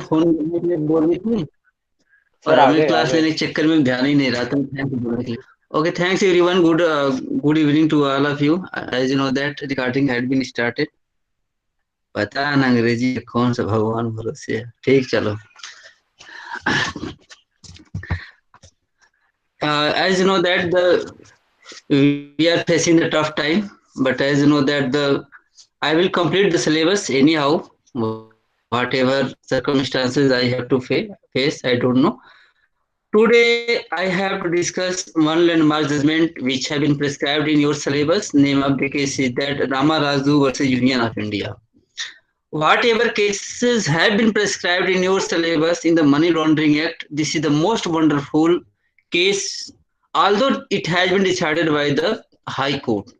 Phone करने के लिए बोल रही थी सर और आ हमें गए आ क्लास गए। लेने के चक्कर में ध्यान ही नहीं रहा था। थैंक यू बोलने के लिए। Okay, thanks everyone. Good evening to all of you. As you know that recording had been started. पता है ना, अंग्रेजी कौन सा भगवान भरोसे है। ठीक, चलो। As you know that the we are facing a tough time, but as you know that the I will complete the syllabus anyhow, whatever circumstances I have to face. I don't know. Today I have to discuss one landmark judgment which have been prescribed in your syllabus. Name of the case is that Ramaraju versus Union of India. Whatever cases have been prescribed in your syllabus in the Money Laundering Act, this is the most wonderful case, although it has been decided by the High Court.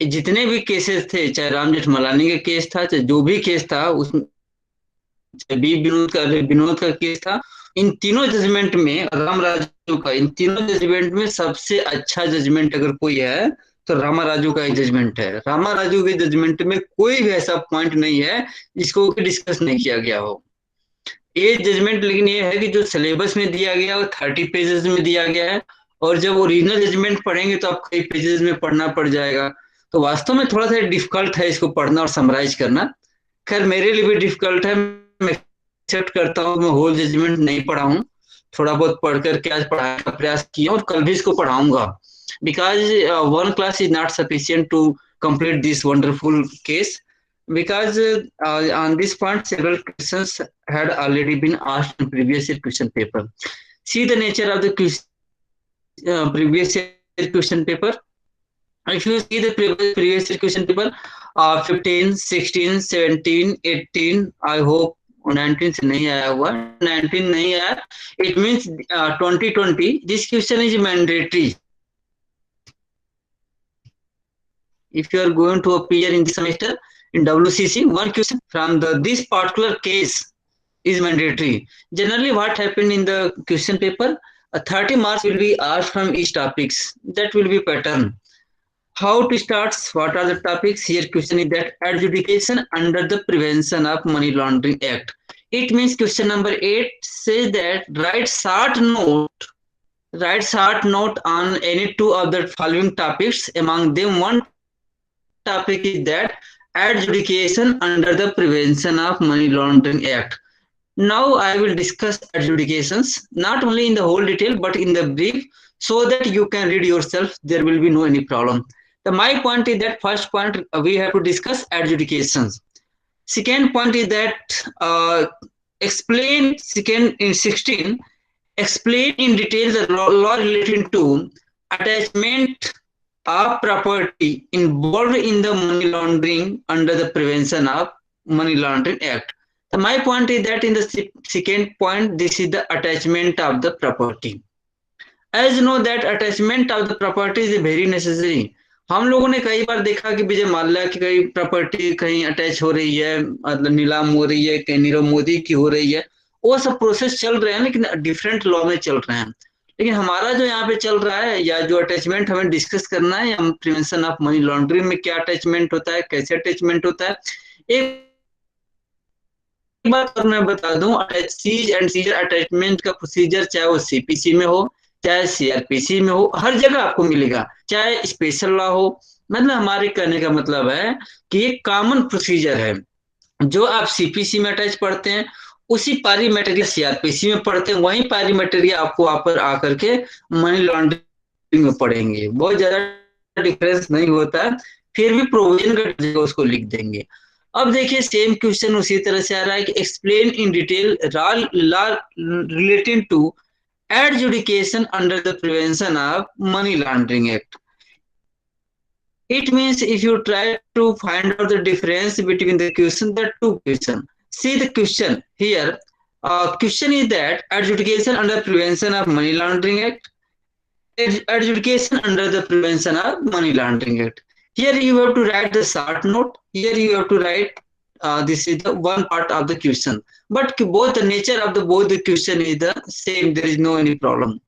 जितने भी cases थे, चाहे राम जेठमलानी का case था, चाहे जो भी case था, उसमें बी विनोद का केस था, इन तीनों जजमेंट में राम राजू का, इन तीनों जजमेंट में सबसे अच्छा जजमेंट अगर कोई है तो रामा राजू का ही जजमेंट है। रामा राजू के जजमेंट में कोई भी ऐसा पॉइंट नहीं है जिसको डिस्कस नहीं किया गया हो। ये जजमेंट लेकिन ये है कि जो सिलेबस में दिया गया वो 30 पेजेस में दिया गया है, और जब ओरिजिनल जजमेंट पढ़ेंगे तो आपको कई पेजेस में पढ़ना पड़ जाएगा। तो वास्तव में थोड़ा सा डिफिकल्ट है इसको पढ़ना और समराइज करना। खैर, मेरे लिए भी डिफिकल्ट है। मैं एक्सेप्ट करता हूँ, मैं होल जजमेंट नहीं पढ़ा हूँ। थोड़ा बहुत पढ़ करके आज पढ़ाने का प्रयास किया और कल भी इसको पढ़ाऊंगा, because one class is not sufficient to complete this wonderful case, because on this point several questions had already been asked in previous year question paper. See the nature of the previous year question paper. If you see the previous year question paper, 15, 16, 17, 18, I hope 19 से नहीं आया हुआ, 19 नहीं आया, it means 2020 this question is mandatory. If you are going to appear in this semester in WCC, one question from this particular case is mandatory. Generally, what happened in the question paper, 30 marks will be asked from each topics. That will be pattern. How to start? What are the topics? Here question is that adjudication under the Prevention of Money Laundering Act. It means question number 8 says that write short note on any two of the following topics. Among them, one topic is that adjudication under the Prevention of Money Laundering Act. Now I will discuss adjudications not only in the whole detail but in the brief, so that you can read yourself. There will be no any problem. My point is that first point we have to discuss adjudications. Second point is that explain second in 16 explain in detail the law relating to attachment of property involved in the money laundering under the Prevention of Money Laundering Act. So my point is that in the second point, this is the attachment of the property. As you know that attachment of the property is very necessary. हम लोगों ने कई बार देखा कि विजय माल्या की कई property कहीं attach हो रही है, मतलब नीलाम हो रही है, कहीं नीरव मोदी की हो रही है। वो सब प्रोसेस चल रहे हैं लेकिन डिफरेंट लॉ में चल रहे हैं। लेकिन हमारा जो यहाँ पे चल रहा है या जो अटैचमेंट हमें डिस्कस करना है, हम प्रिवेंशन ऑफ मनी लॉन्ड्रिंग में क्या अटैचमेंट होता है, कैसे अटैचमेंट होता है, एक बात और मैं बता दूं, सीज एंड सीजर अटैचमेंट का प्रोसीजर चाहे वो सीपीसी में हो, चाहे सीआरपीसी में हो, हर जगह आपको मिलेगा, चाहे स्पेशल लॉ हो। मतलब हमारे कहने का मतलब है कि ये कॉमन प्रोसीजर है। जो आप सीपीसी में अटैच पढ़ते हैं उसी पारी मटेरियल सीआरपीसी में पढ़ते हैं, वही पारी मटेरियल आपको आप आकर के मनी लॉन्ड्रिंग में पढ़ेंगे। बहुत ज्यादा डिफरेंस नहीं होता है, फिर भी प्रोविजन का जगह उसको लिख देंगे। अब देखिए सेम क्वेश्चन उसी तरह से आ रहा है कि explain in detail law relating to adjudication under the Prevention of Money Laundering Act. It means if you try to find out the difference between the question, there are two questions. See the question here. Question is that adjudication under Prevention of Money Laundering Act, adjudication under the Prevention of Money Laundering Act. Here you have to write the short note. Here you have to write this is the one part of the question. But both the nature of the both the question is the same. There is no any problem.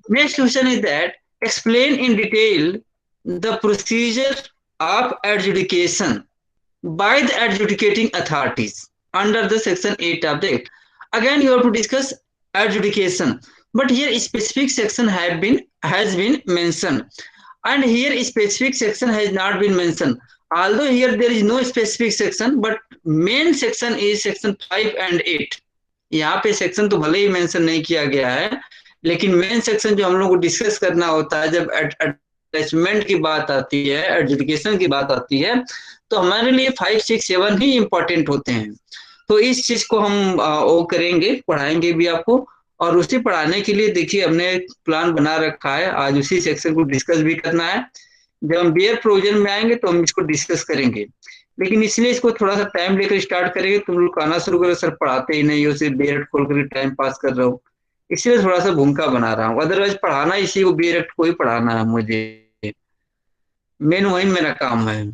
Next question is that explain in detail the procedure of adjudication by the adjudicating authorities under the section 8 of the Act. Again, you have to discuss adjudication, but here specific section has been mentioned, and here specific section has not been mentioned. Although here there is no specific section, but main section is section 5 and 8. यहाँ पे section तो भले ही mention नहीं किया गया है, लेकिन main section जो हम लोग को डिस्कस करना होता है जब अटैचमेंट की बात आती है, एडजुडिकेशन की बात आती है, तो हमारे लिए 5, 6, 7 ही इम्पोर्टेंट होते हैं। तो इस चीज को हम वो करेंगे, पढ़ाएंगे भी आपको, और उसी पढ़ाने के लिए देखिए हमने प्लान बना रखा है, आज उसी सेक्शन को डिस्कस भी करना है। जब हम बियर प्रोविजन में आएंगे तो हम इसको डिस्कस करेंगे, लेकिन इसलिए इसको थोड़ा सा टाइम लेकर स्टार्ट करेंगे। तुम लोग कहना शुरू करो सर पढ़ाते ही नहीं हो, सिर्फ बियर खोल कर टाइम पास कर रहे हो, इसलिए थोड़ा सा भूमिका बना रहा हूँ। अदरवाइज पढ़ाना इसी को बियर को ही पढ़ाना है मुझे, मेन वही मेरा काम है।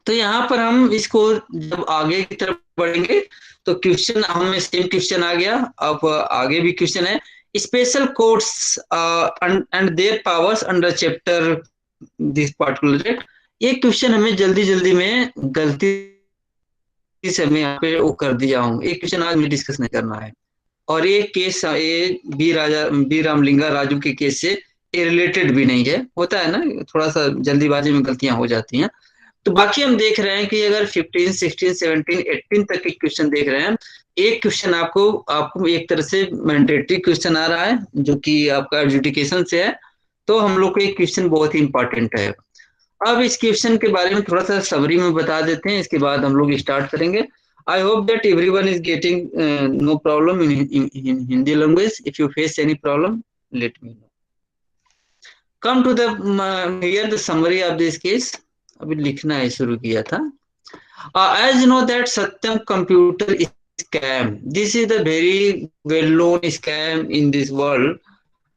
तो यहाँ पर हम इसको जब आगे की तरफ बढ़ेंगे तो क्वेश्चन हमें सेम क्वेश्चन आ गया, अब आगे भी क्वेश्चन है, special courts and there powers under chapter this particular. ये क्वेश्चन हमें जल्दी जल्दी में गलती से मैं यहाँ पे वो कर दिया हूँ, एक क्वेश्चन आज मुझे डिस्कस नहीं करना है, और ये केस ये बी रामलिंगा राजू के केस से रिलेटेड भी नहीं है, होता है ना थोड़ा सा जल्दीबाजी में गलतियां हो जाती हैं। तो बाकी हम देख रहे हैं कि अगर 15, 16, 17, 18 तक के क्वेश्चन देख रहे हैं, एक क्वेश्चन आपको एक तरह से मैंडेटरी क्वेश्चन आ रहा है जो कि आपका एजुकेशन से है, तो हम लोग को एक क्वेश्चन बहुत ही इंपॉर्टेंट है। अब इस क्वेश्चन के बारे में थोड़ा सा समरी में बता देते हैं, इसके बाद हम लोग स्टार्ट करेंगे। I hope that everyone is getting no problem in Hindi language. If you face any problem let me know. Come to the hear the summary of this case. अभी लिखना है शुरू किया था। As you know that Satyam computer scam, this is the very well-known scam in this world,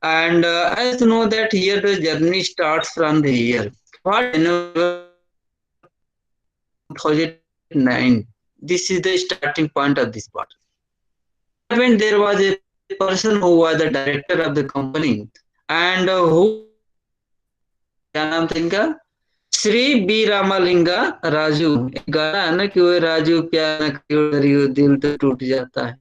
and as you know that here the journey starts from the year. What January 2009. This is the starting point of this part. When there was a person who was the director of the company and who क्या नाम था इनका, Shri B Ramalinga Raju. गाना है ना कि वो राजू प्यार न करियो दिल तो टूट जाता है,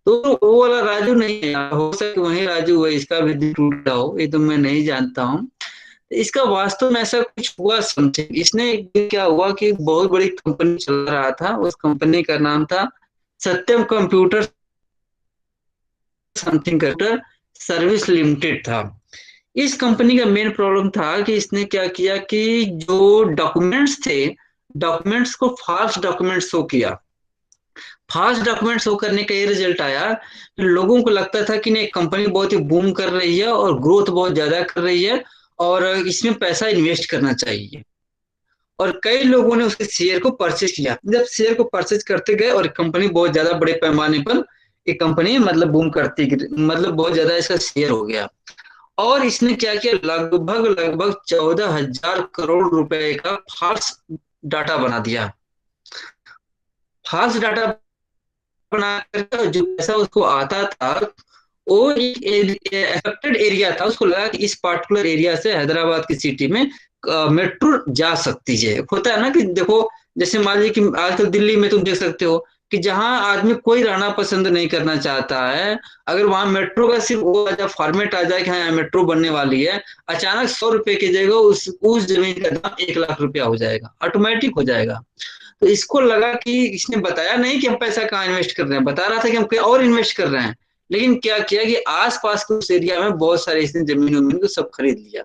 तो वो वाला राजू नहीं है, हो सके वही राजू है, इसका भी दिल टूटा हो, ये तो मैं नहीं जानता हूँ। इसका वास्तव में ऐसा कुछ हुआ समथिंग। इसने एक दिन क्या हुआ कि बहुत बड़ी कंपनी चल रहा था, उस कंपनी का नाम था Satyam computer something computer service limited था। इस कंपनी का मेन प्रॉब्लम था कि इसने क्या किया कि जो डॉक्यूमेंट्स थे, डॉक्यूमेंट्स को फाल्स डॉक्यूमेंट शो किया। फास्ट डॉक्यूमेंट शो करने का ये रिजल्ट आया कि लोगों को लगता था कि नहीं कंपनी बहुत ही बूम कर रही है और ग्रोथ बहुत ज्यादा कर रही है और इसमें पैसा इन्वेस्ट करना चाहिए, और कई लोगों ने उसके शेयर को परचेज किया। जब शेयर को परचेज करते गए और कंपनी बहुत ज्यादा बड़े पैमाने पर एक कंपनी मतलब बूम करती, मतलब बहुत ज्यादा इसका शेयर हो गया, और इसने क्या किया लगभग लगभग 14,000 करोड़ रुपए का फाल्स डाटा बना दिया। फाल्स डाटा बना करके जो पैसा उसको आता था वो एक अफेक्टेड एरिया था, उसको लगा कि इस पार्टिकुलर एरिया से हैदराबाद की सिटी में मेट्रो जा सकती है। होता है ना कि देखो जैसे मान लीजिए कि आजकल दिल्ली में तुम देख सकते हो कि जहां आदमी कोई रहना पसंद नहीं करना चाहता है, अगर वहां मेट्रो का सिर्फ वो फॉर्मेट आ जाए कि हाँ मेट्रो बनने वाली है, अचानक 100 रुपए की जगह उस जमीन का दाम 1 लाख रुपया हो जाएगा, ऑटोमेटिक हो जाएगा। तो इसको लगा कि इसने बताया नहीं कि हम पैसा कहाँ इन्वेस्ट कर रहे हैं, बता रहा था कि हम कहीं और इन्वेस्ट कर रहे हैं, लेकिन क्या किया कि आसपास के उस एरिया में बहुत सारे इसने जमीन वमीन को सब खरीद लिया,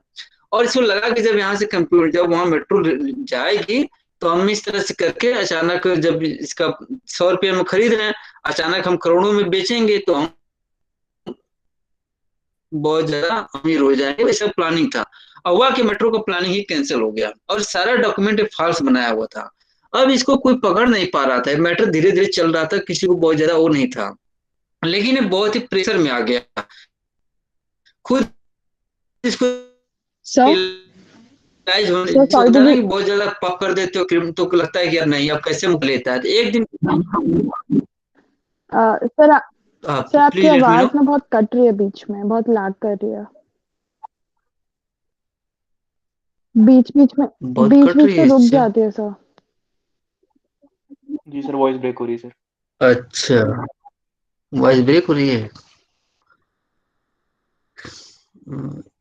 और इसको लगा कि जब यहाँ से कंप्यूटर जब वहां मेट्रो जाएगी तो हम इस तरह से करके अचानक जब इसका 100 रुपये में खरीद रहे हैं, अचानक हम करोड़ों में बेचेंगे तो हम बहुत ज्यादा अमीर हो जाएंगे, वैसा प्लानिंग था। और हुआ कि मेट्रो का प्लानिंग ही कैंसिल हो गया और सारा डॉक्यूमेंट फॉल्स बनाया हुआ था। अब इसको कोई पकड़ नहीं पा रहा था, मैटर धीरे धीरे चल रहा था, किसी को बहुत ज्यादा वो नहीं था, लेकिन ये बहुत ही प्रेशर में आ गया, खुद इसको सर रियलाइज होने सर सॉरी होता टू है ना बी कि बहुत ज्यादा पकड़ देते हो तो लगता है कि यार नहीं अब कैसे मुझ लेता है, तो एक दिन सर सर आपकी प्लीज लेट मी नो। आवाज ना बहुत कट रही है, बीच में बहुत लैग कर रही है, बीच बीच में बहुत बीच कट बीच रही में है, रुक अच्छा जाती है सर। जी सर, वॉइस ब्रेक हो रही है सर। अच्छा वॉइस ब्रेक हो रही है।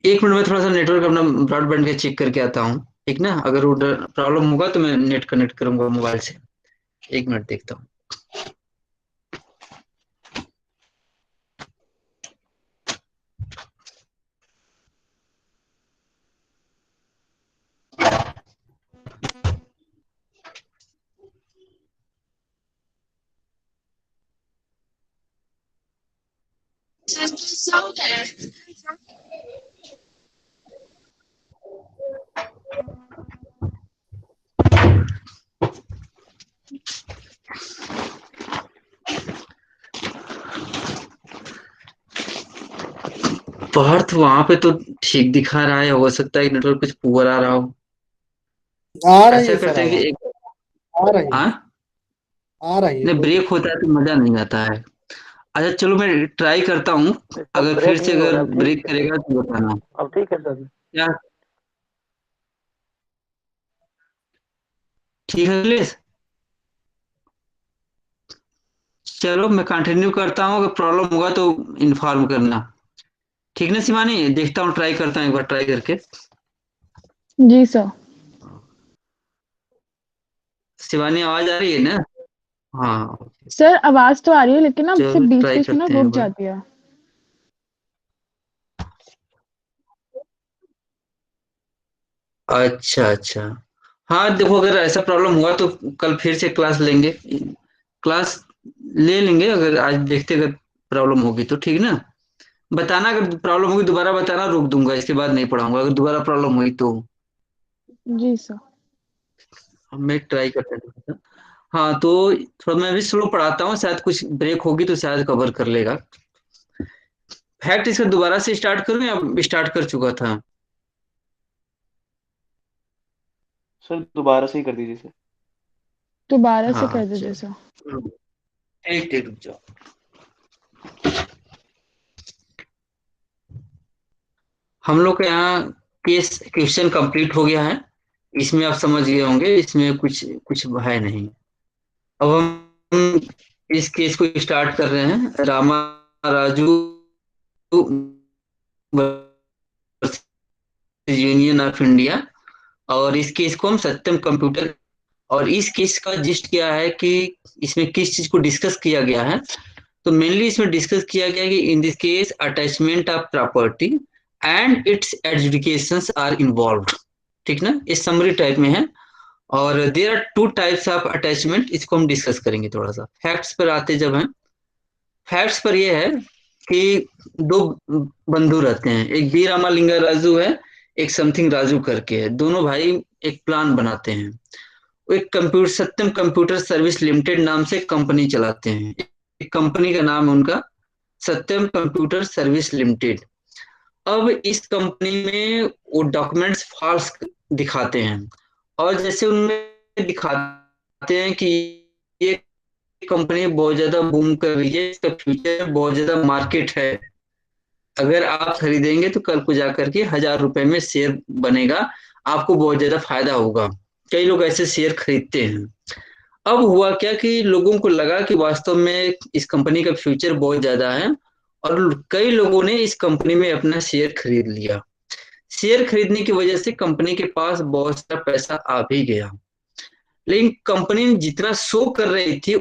1 मिनट में थोड़ा सा नेटवर्क अपना ब्रॉडबैंड का चेक करके आता हूँ, ठीक ना। अगर वो प्रॉब्लम होगा तो मैं नेट कनेक्ट करूंगा मोबाइल से। 1 मिनट देखता हूँ। पार्थ वहां पे तो ठीक दिखा रहा है, हो सकता है नेटवर्क कुछ पुअर आ रहा हो। आ रही ऐसा है सर करते हैं कि आवाज। एक, आ रही है। हाँ, आ रही है, नहीं कोई ब्रेक दिक्कत होता है तो मजा नहीं आता है। अच्छा चलो मैं ट्राई करता हूँ, सब अगर फिर ब्रेक से नहीं हो अगर रहा, अब ठीक ब्रेक है। करेगा तो बताना। अब ठीक है सर। क्या ठीक है अखिलेश? चलो मैं कंटिन्यू करता हूँ, अगर प्रॉब्लम होगा तो इन्फॉर्म करना, ठीक ना शिवानी? देखता हूँ, ट्राई करता हूँ एक बार ट्राई करके। जी सर। शिवानी आवाज आ रही है ना? हाँ सर आवाज तो आ रही है लेकिन ना चलो सिर्फ बीच ट्राई बीच में ना करते हैं रुक एक बार। जाती है। अच्छा अच्छा, हाँ देखो अगर ऐसा प्रॉब्लम हुआ तो कल फिर से क्लास लेंगे, क्लास ले लेंगे। अगर आज देखते अगर प्रॉब्लम होगी तो ठीक ना। बताना अगर प्रॉब्लम होगी, दोबारा बताना, रोक दूंगा, इसके बाद नहीं पढ़ाऊंगा अगर दोबारा प्रॉब्लम हुई तो। जी सर। मैं ट्राई करता हूँ। हाँ तो थोड़ा मैं भी स्लो पढ़ाता हूँ, शायद कुछ ब्रेक होगी तो शायद कवर कर लेगा। फैक्ट इसका दोबारा से स्टार्ट करूँ या स्टार्ट कर चुका था? सर दोबारा से ही कर दीजिए सर। दोबारा से हाँ कर दीजिए सर। चलो एक एक रुक जाओ। हम लोग के यहाँ केस क्वेश्चन कंप्लीट हो गया है, इसमें आप समझ गए होंगे, इसमें कुछ कुछ है नहीं। अब हम इस केस को स्टार्ट कर रहे हैं, Rama Raju union of India. और इस केस को हम सत्यम कंप्यूटर, और इस केस का जिस्ट क्या है कि इसमें किस चीज को डिस्कस किया गया है। तो मेनली इसमें डिस्कस किया गया है कि in this case attachment of property and its adjudications are involved, ठीक ना, इस समरी टाइप में है। और there are two types of attachment, इसको हम डिस्कस करेंगे थोड़ा सा। फैक्ट्स पर आते जब हैं, फैक्ट्स पर यह है कि दो बंधु रहते हैं, एक बी रामालिंगा राजू है, एक समथिंग राजू करके है, दोनों भाई एक प्लान बनाते हैं। वो एक कंप्यूटर सत्यम कंप्यूटर सर्विस लिमिटेड नाम से कंपनी चलाते हैं। एक कंपनी का नाम है उनका सत्यम कंप्यूटर सर्विस लिमिटेड। अब इस कंपनी में वो डॉक्यूमेंट्स फॉल्स दिखाते हैं, और जैसे उनमें दिखाते हैं कि ये कंपनी बहुत ज्यादा बूम कर रही है, इसका फ्यूचर में बहुत ज्यादा मार्केट है, अगर आप खरीदेंगे तो कल को जाकर के 1,000 रुपए में शेयर बनेगा, आपको बहुत ज्यादा फायदा होगा। कई लोग ऐसे शेयर खरीदते हैं। अब हुआ क्या कि लोगों को लगा कि वास्तव में इस कंपनी का फ्यूचर बहुत ज्यादा है, और कई लोगों ने इस कंपनी में अपना शेयर खरीद लिया। शेयर खरीदने की वजह से कंपनी के पास बहुत सारा पैसा आ भी गया। लेकिन कंपनी जितना शो कर रही थी,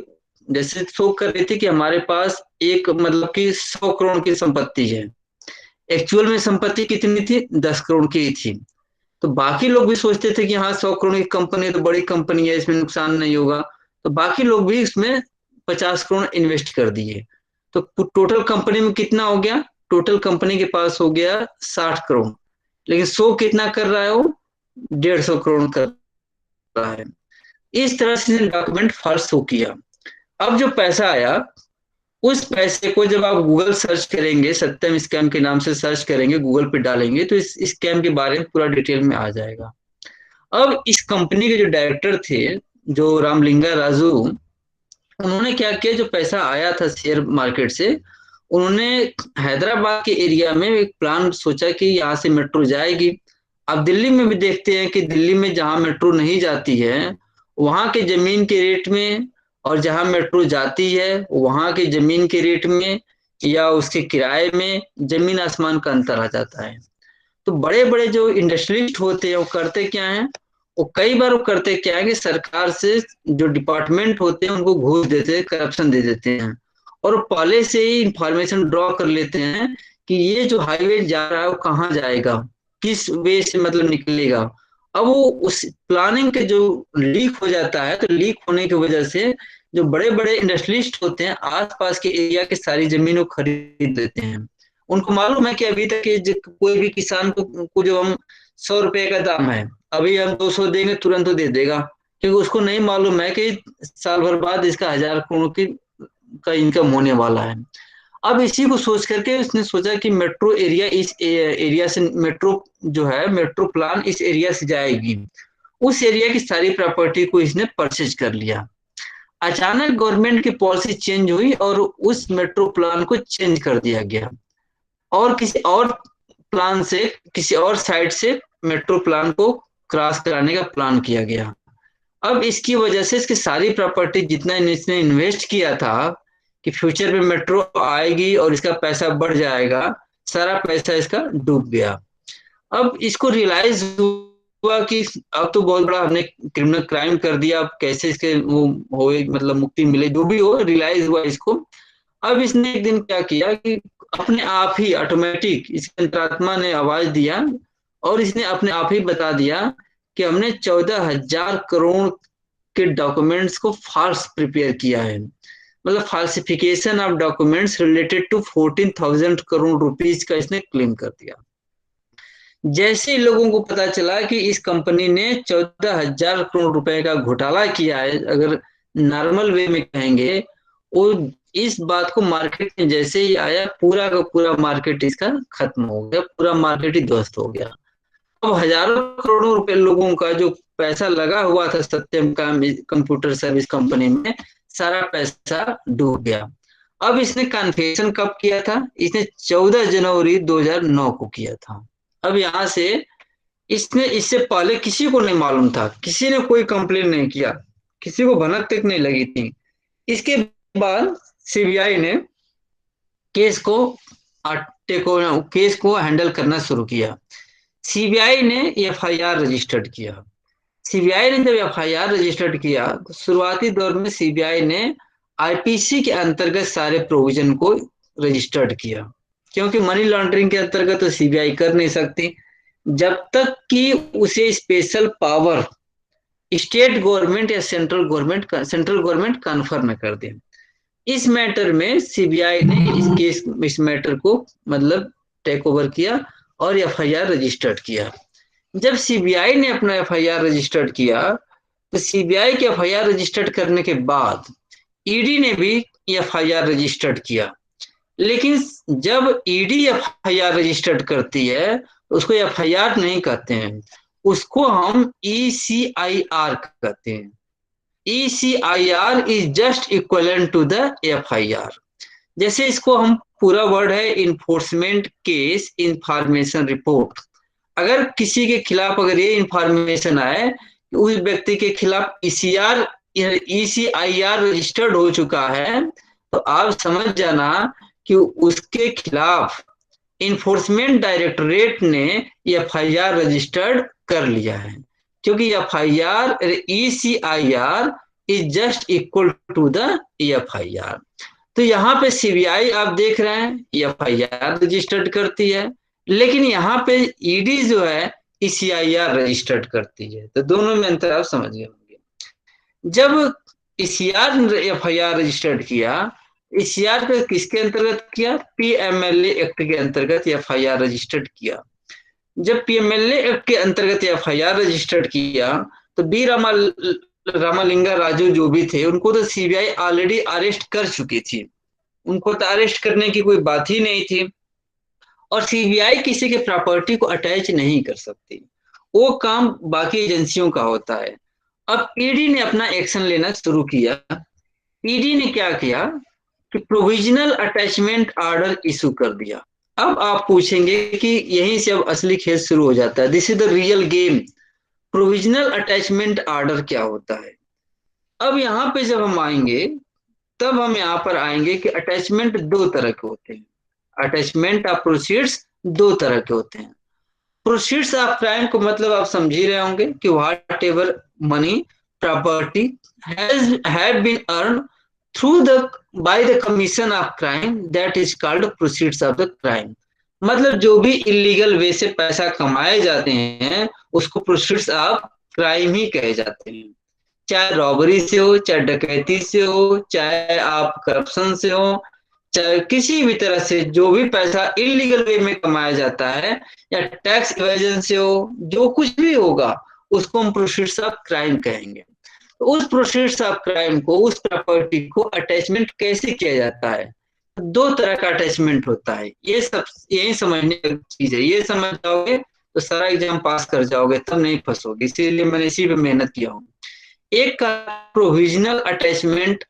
जैसे शो कर रही थी कि हमारे पास एक मतलब कि 100 करोड़ की संपत्ति है, एक्चुअल में संपत्ति कितनी थी? 10 करोड़ की ही थी। तो बाकी लोग भी सोचते थे कि हाँ 100 करोड़ की कंपनी है तो बड़ी कंपनी है, इसमें नुकसान नहीं होगा। तो बाकी लोग भी इसमें 50 करोड़ इन्वेस्ट कर दिए। तो टोटल कंपनी में कितना हो गया? टोटल कंपनी के पास हो गया 60 करोड़, लेकिन शो कितना कर रहा है वो? 150 करोड़ कर रहा है। इस तरह से डॉक्यूमेंट फॉल्स शो किया। अब जो पैसा आया, उस पैसे को जब आप गूगल सर्च करेंगे, सत्यम स्कैम के नाम से सर्च करेंगे, गूगल पे डालेंगे, तो इस स्कैम के बारे में पूरा डिटेल में आ जाएगा। अब इस कंपनी के जो डायरेक्टर थे, जो रामलिंगा राजू, उन्होंने क्या किया, जो पैसा आया था शेयर मार्केट से, उन्होंने हैदराबाद के एरिया में एक प्लान सोचा कि यहाँ से मेट्रो जाएगी। अब दिल्ली में भी देखते हैं कि दिल्ली में जहाँ मेट्रो नहीं जाती है, वहां के जमीन के रेट में और जहां मेट्रो जाती है वहां की जमीन के रेट में या उसके किराए में जमीन आसमान का अंतर आ जाता है। तो बड़े बड़े जो इंडस्ट्रियलिस्ट होते हैं वो करते क्या है, वो कई बार वो करते क्या है कि सरकार से जो डिपार्टमेंट होते हैं उनको घूस देते हैं, करप्शन दे देते हैं, और वो पहले से ही इंफॉर्मेशन ड्रॉ कर लेते हैं कि ये जो हाईवे जा रहा है वो कहाँ जाएगा, किस वे से मतलब निकलेगा। अब वो उस प्लानिंग के जो लीक हो जाता है, तो लीक होने की वजह से जो बड़े बड़े इंडस्ट्रियलिस्ट होते हैं आसपास के एरिया की सारी जमीन को खरीद लेते हैं। उनको मालूम है कि अभी तक कोई भी किसान को जो हम 100 रुपए का दाम है, अभी हम 200 देंगे तुरंत तो दे देगा, क्योंकि उसको नहीं मालूम है कि साल भर बाद इसका 1000 करोड़ की का इनकम होने वाला है। अब इसी को सोच करके उसने सोचा कि मेट्रो एरिया इस एरिया से मेट्रो जो है मेट्रो प्लान इस एरिया से जाएगी। उस एरिया की सारी प्रॉपर्टी को इसने परचेज कर लिया। अचानक गवर्नमेंट की पॉलिसी चेंज हुई और उस मेट्रो प्लान को चेंज कर दिया गया और किसी और प्लान से, किसी और साइड से मेट्रो प्लान को क्रॉस कराने का प्लान किया गया। अब इसकी वजह से इसकी सारी प्रॉपर्टी जितना इसने इन्वेस्ट किया था कि फ्यूचर में मेट्रो आएगी और इसका पैसा बढ़ जाएगा, सारा पैसा इसका डूब गया। अब इसको रियलाइज हुआ कि अब तो बहुत बड़ा हमने क्रिमिनल क्राइम कर दिया, अब कैसे इसके वो होए मतलब मुक्ति मिले, जो भी हो, रियलाइज हुआ इसको। अब इसने एक दिन क्या किया कि अपने आप ही ऑटोमेटिक इसके अंतरात्मा ने आवाज दिया और इसने अपने आप ही बता दिया कि हमने 14,000 करोड़ के डॉक्यूमेंट्स को फॉल्स प्रिपेयर किया है, मतलब falsification of documents related to 14,000 crore rupees का इसने क्लेम कर दिया। जैसे ही लोगों को पता चला कि इस कंपनी ने 14,000 करोड़ रुपए का घोटाला किया है, अगर नॉर्मल वे में कहेंगे, वो इस बात को मार्केट में जैसे ही आया पूरा का पूरा मार्केट इसका खत्म हो गया, पूरा मार्केट ही ध्वस्त हो गया। अब हजारों करोड़ों रुपए लोगों का जो पैसा लगा हुआ था सत्यम का कंप्यूटर सर्विस कंपनी में, सारा पैसा डूब गया। अब इसने कन्फेशन कब किया था? इसने 14 जनवरी 2009 को किया था। अब यहाँ से इसने, इससे पहले किसी को नहीं मालूम था, किसी ने कोई कंप्लेन नहीं किया, किसी को भनक तक नहीं लगी थी। इसके बाद सीबीआई ने केस को हैंडल करना शुरू किया। सीबीआई ने एफआईआर रजिस्टर्ड किया। सीबीआई ने जब एफआईआर रजिस्टर्ड किया तो शुरुआती दौर में सीबीआई ने आईपीसी के अंतर्गत सारे प्रोविजन को रजिस्टर्ड किया, क्योंकि मनी लॉन्ड्रिंग के अंतर्गत तो सीबीआई कर नहीं सकती जब तक कि उसे स्पेशल पावर स्टेट गवर्नमेंट या सेंट्रल गवर्नमेंट कन्फर्म न कर दे। इस मैटर में सीबीआई ने इस मैटर को मतलब टेक ओवर किया और एफआईआर रजिस्टर्ड किया। जब सीबीआई ने अपना एफआईआर रजिस्टर्ड किया तो सीबीआई के एफआईआर रजिस्टर्ड करने के बाद ईडी ने भी एफआईआर रजिस्टर्ड किया। लेकिन जब ईडी एफआईआर रजिस्टर्ड करती है तो उसको एफआईआर नहीं कहते हैं, उसको हम ईसीआईआर कहते हैं। ECIR is just equivalent to the FIR। जैसे इसको हम पूरा वर्ड है इन्फोर्समेंट केस इंफॉर्मेशन रिपोर्ट। अगर किसी के खिलाफ अगर ये इंफॉर्मेशन आए कि उस व्यक्ति के खिलाफ ECIR रजिस्टर्ड हो चुका है, तो आप समझ जाना कि उसके खिलाफ इन्फोर्समेंट डायरेक्टरेट ने FIR रजिस्टर्ड कर लिया है, क्योंकि FIR ECIR is just equal to the FIR। तो यहाँ पे सीबीआई आप देख रहे हैं FIR रजिस्टर्ड करती है, लेकिन यहाँ पे ईडी जो है ECIR रजिस्टर्ड करती है। तो दोनों में अंतर आप समझ गए होंगे। जब ECR ने FIR रजिस्टर्ड किया, ECR का किसके अंतर्गत किया? PMLA एक्ट के अंतर्गत FIR रजिस्टर्ड किया। जब PMLA एक्ट के अंतर्गत FIR रजिस्टर्ड किया तो बी रामालिंगा राजू जो भी थे उनको तो सीबीआई ऑलरेडी अरेस्ट कर चुकी थी, उनको तो अरेस्ट करने की कोई बात ही नहीं थी। और सीबीआई किसी के प्रॉपर्टी को अटैच नहीं कर सकती, वो काम बाकी एजेंसियों का होता है। अब ईडी ने अपना एक्शन लेना शुरू किया। ईडी ने क्या किया कि प्रोविजनल अटैचमेंट ऑर्डर इशू कर दिया। अब आप पूछेंगे कि यहीं से अब असली खेल शुरू हो जाता है, this is the real game. Provisional attachment order क्या होता है? अब यहाँ पे जब हम आएंगे तब हम यहाँ पर आएंगे कि अटैचमेंट दो तरह के होते हैं। अटैचमेंट ऑफ प्रोसीड्स दो तरह के होते हैं। प्रोसीड्स ऑफ क्राइम को मतलब आप समझ ही रहे होंगे कि whatever money property have been earn through the by the commission of crime that is called proceeds of the crime. मतलब जो भी इलीगल वे से पैसा कमाए जाते हैं उसको प्रोसीड्स ऑफ क्राइम ही कहे जाते हैं। चाहे रॉबरी से हो, चाहे डकैती से हो, चाहे आप करप्शन से हो, चाहे किसी भी तरह से जो भी पैसा इलीगल वे में कमाया जाता है या टैक्स इवेजन से हो, जो कुछ भी होगा उसको हम प्रोसीड्स ऑफ क्राइम कहेंगे। तो उस प्रोसीड्स ऑफ क्राइम को, उस प्रॉपर्टी को अटैचमेंट कैसे किया जाता है? दो तरह का अटैचमेंट होता है। ये सब यही समझने की चीज है। ये समझ जाओगे तो सारा एग्जाम पास कर जाओगे, तब नहीं फंसोगे। इसीलिए मैंने इसी पे मेहनत किया हूँ। एक का प्रोविजनल अटैचमेंट,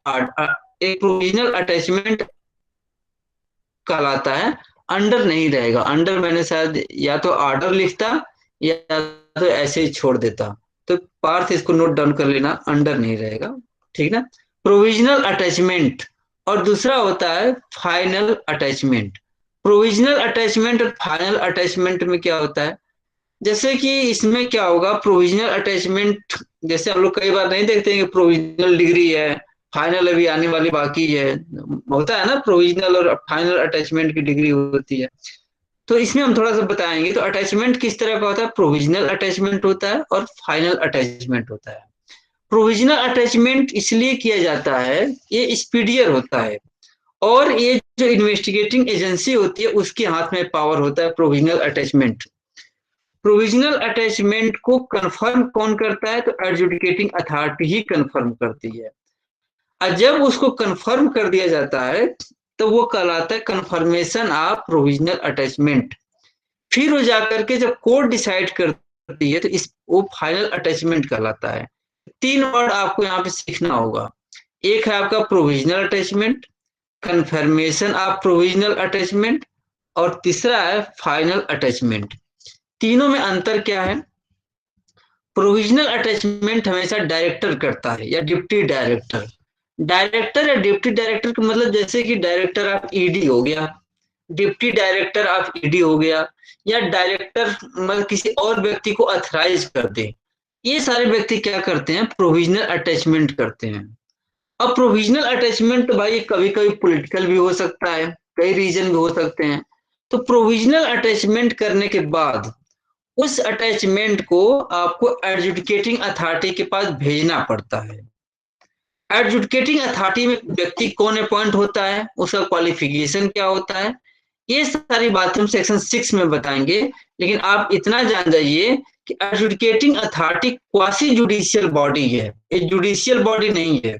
एक प्रोविजनल अटैचमेंट कहलाता है, अंडर नहीं रहेगा। अंडर मैंने शायद या तो ऑर्डर लिखता या तो ऐसे ही छोड़ देता, तो पार्थ इसको नोट डाउन कर लेना, अंडर नहीं रहेगा, ठीक ना। प्रोविजनल अटैचमेंट और दूसरा होता है फाइनल अटैचमेंट। प्रोविजनल अटैचमेंट और फाइनल अटैचमेंट में क्या होता है? जैसे कि इसमें क्या होगा, प्रोविजनल अटैचमेंट जैसे हम लोग कई बार नहीं देखते हैं कि प्रोविजनल डिग्री है, फाइनल अभी आने वाली बाकी है, होता है ना, प्रोविजनल और फाइनल अटैचमेंट की डिग्री होती है। तो इसमें हम थोड़ा सा बताएंगे। तो अटैचमेंट किस तरह का होता है? प्रोविजनल अटैचमेंट होता है और फाइनल अटैचमेंट होता है। प्रोविजनल अटैचमेंट इसलिए किया जाता है, ये स्पीडियर होता है और ये जो इन्वेस्टिगेटिंग एजेंसी होती है उसके हाथ में पावर होता है प्रोविजनल अटैचमेंट। प्रोविजनल अटैचमेंट को कंफर्म कौन करता है? तो एडजुडिकेटिंग अथॉरिटी ही कंफर्म करती है। और जब उसको कंफर्म कर दिया जाता है तो वो कहलाता है कंफर्मेशन ऑफ प्रोविजनल अटैचमेंट। फिर वो जाकर के जब कोर्ट डिसाइड करती है तो वो फाइनल अटैचमेंट कहलाता है। तीन वर्ड आपको यहाँ पे सीखना होगा। एक है आपका provisional attachment, confirmation of provisional attachment और तीसरा है फाइनल अटैचमेंट। तीनों में अंतर क्या है? प्रोविजनल अटैचमेंट हमेशा डायरेक्टर करता है या डिप्टी डायरेक्टर। डायरेक्टर या डिप्टी डायरेक्टर का मतलब जैसे कि डायरेक्टर ऑफ ईडी हो गया, डिप्टी डायरेक्टर ऑफ ईडी हो गया, या डायरेक्टर मतलब किसी और व्यक्ति को अथराइज कर दे। ये सारे व्यक्ति क्या करते हैं? प्रोविजनल अटैचमेंट करते हैं। अब प्रोविजनल अटैचमेंट भाई कभी कभी पॉलिटिकल भी हो सकता है, कई रीजन भी हो सकते हैं। तो प्रोविजनल अटैचमेंट करने के बाद उस अटैचमेंट को आपको एडजुडिकेटिंग अथॉरिटी के पास भेजना पड़ता है। एडजुडिकेटिंग अथॉरिटी में व्यक्ति कौन अपॉइंट होता है, उसका क्वालिफिकेशन क्या होता है, ये सारी बातें हम सेक्शन 6 में बताएंगे। लेकिन आप इतना जान जाइए कि adjudicating authority quasi judicial body है, ये जुडिशियल बॉडी नहीं है।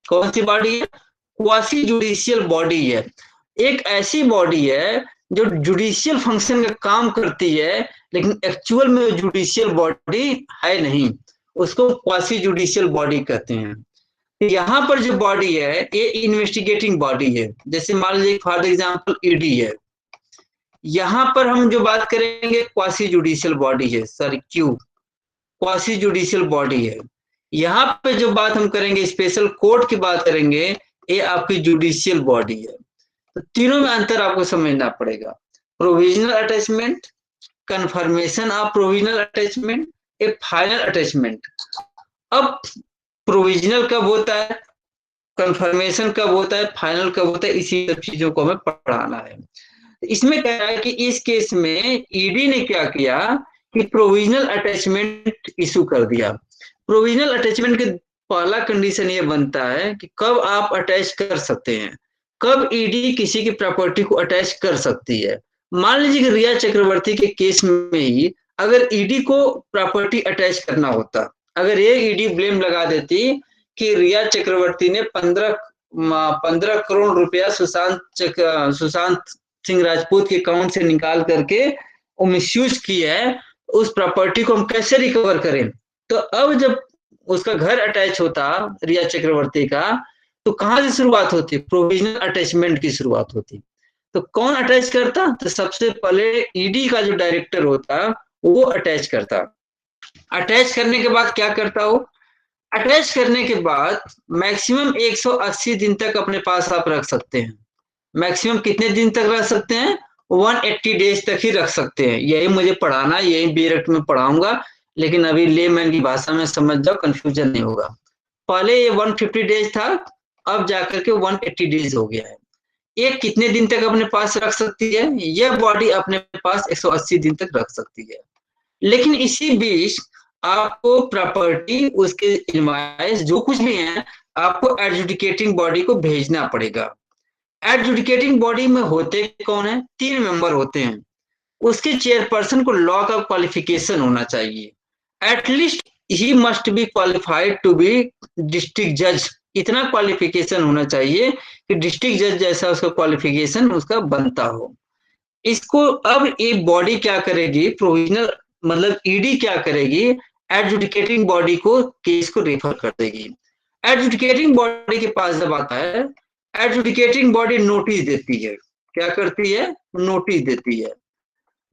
कौन सी बॉडी है? क्वासी जुडिशियल बॉडी है। एक ऐसी बॉडी है जो जुडिशियल फंक्शन का काम करती है लेकिन एक्चुअल में जुडिशियल बॉडी है नहीं, उसको क्वासी जुडिशियल बॉडी कहते हैं। यहाँ पर जो बॉडी है ये इन्वेस्टिगेटिंग बॉडी है। जैसे मान लीजिए फॉर एग्जांपल ईडी है, यहाँ पर हम जो बात करेंगे क्वासी जुडिशियल बॉडी है, sir Q quasi judicial body है। यहाँ पे जो बात हम करेंगे स्पेशल कोर्ट की बात करेंगे, ये आपकी जुडिशियल बॉडी है। तो तीनों में अंतर आपको समझना पड़ेगा। Provisional attachment, confirmation of provisional attachment, A final attachment. अब प्रोविजनल कब होता है, कंफर्मेशन कब होता है, फाइनल कब होता है, इसी सब चीजों को हमें पढ़ाना है। इसमें क्या है कि इस केस में ईडी ने क्या किया कि प्रोविजनल अटैचमेंट इशू कर दिया। प्रोविजनल अटैचमेंट के पहला कंडीशन ये बनता है कि कब आप अटैच कर सकते हैं, कब ईडी किसी की प्रॉपर्टी को अटैच कर सकती है। मान लीजिए कि रिया चक्रवर्ती के केस में ही अगर ईडी को प्रॉपर्टी अटैच करना होता, अगर ये ईडी ब्लेम लगा देती कि रिया चक्रवर्ती ने 15 करोड़ रुपया सुशांत सिंह राजपूत के अकाउंट से निकाल करके वो मिसयूज की है, उस प्रॉपर्टी को हम कैसे रिकवर करें। तो अब जब उसका घर अटैच होता रिया चक्रवर्ती का, तो कहाँ से शुरुआत होती? प्रोविजनल अटैचमेंट की शुरुआत होती। तो कौन अटैच करता? तो सबसे पहले ईडी का जो डायरेक्टर होता वो अटैच करता। अटैच करने के बाद क्या करता हो? अटैच करने के बाद मैक्सिमम 180 दिन तक अपने पास आप रख सकते हैं। मैक्सिमम कितने दिन तक रख सकते हैं? 180 डेज तक ही रख सकते हैं। यही मुझे पढ़ाना है, यही बीएड में पढ़ाऊंगा, लेकिन अभी लेमैन की भाषा में समझ जाओ, कंफ्यूजन नहीं होगा। पहले ये 150 डेज था, अब जाकर के 180 डेज हो गया है। ये कितने दिन तक अपने पास रख सकती है? यह बॉडी अपने पास 180 दिन तक रख सकती है। लेकिन इसी बीच आपको प्रॉपर्टी, उसके इनवॉइस, जो कुछ भी है, आपको एडजुडिकेटिंग बॉडी को भेजना पड़ेगा। एडजुडिकेटिंग बॉडी में होते कौन है? 3 मेंबर होते हैं। उसके चेयरपर्सन को लॉ का क्वालिफिकेशन होना चाहिए। At least he must be qualified to be district जज। इतना क्वालिफिकेशन होना चाहिए कि डिस्ट्रिक्ट जज जैसा उसका क्वालिफिकेशन उसका बनता हो। इसको अब ये बॉडी क्या करेगी? प्रोविजनल मतलब ईडी क्या करेगी? एडजुडिकेटिंग बॉडी को केस को रेफर कर देगी। एडजुडिकेटिंग बॉडी के पास जब आता है, एडजुडिकेटिंग बॉडी नोटिस देती है। क्या करती है? नोटिस देती है।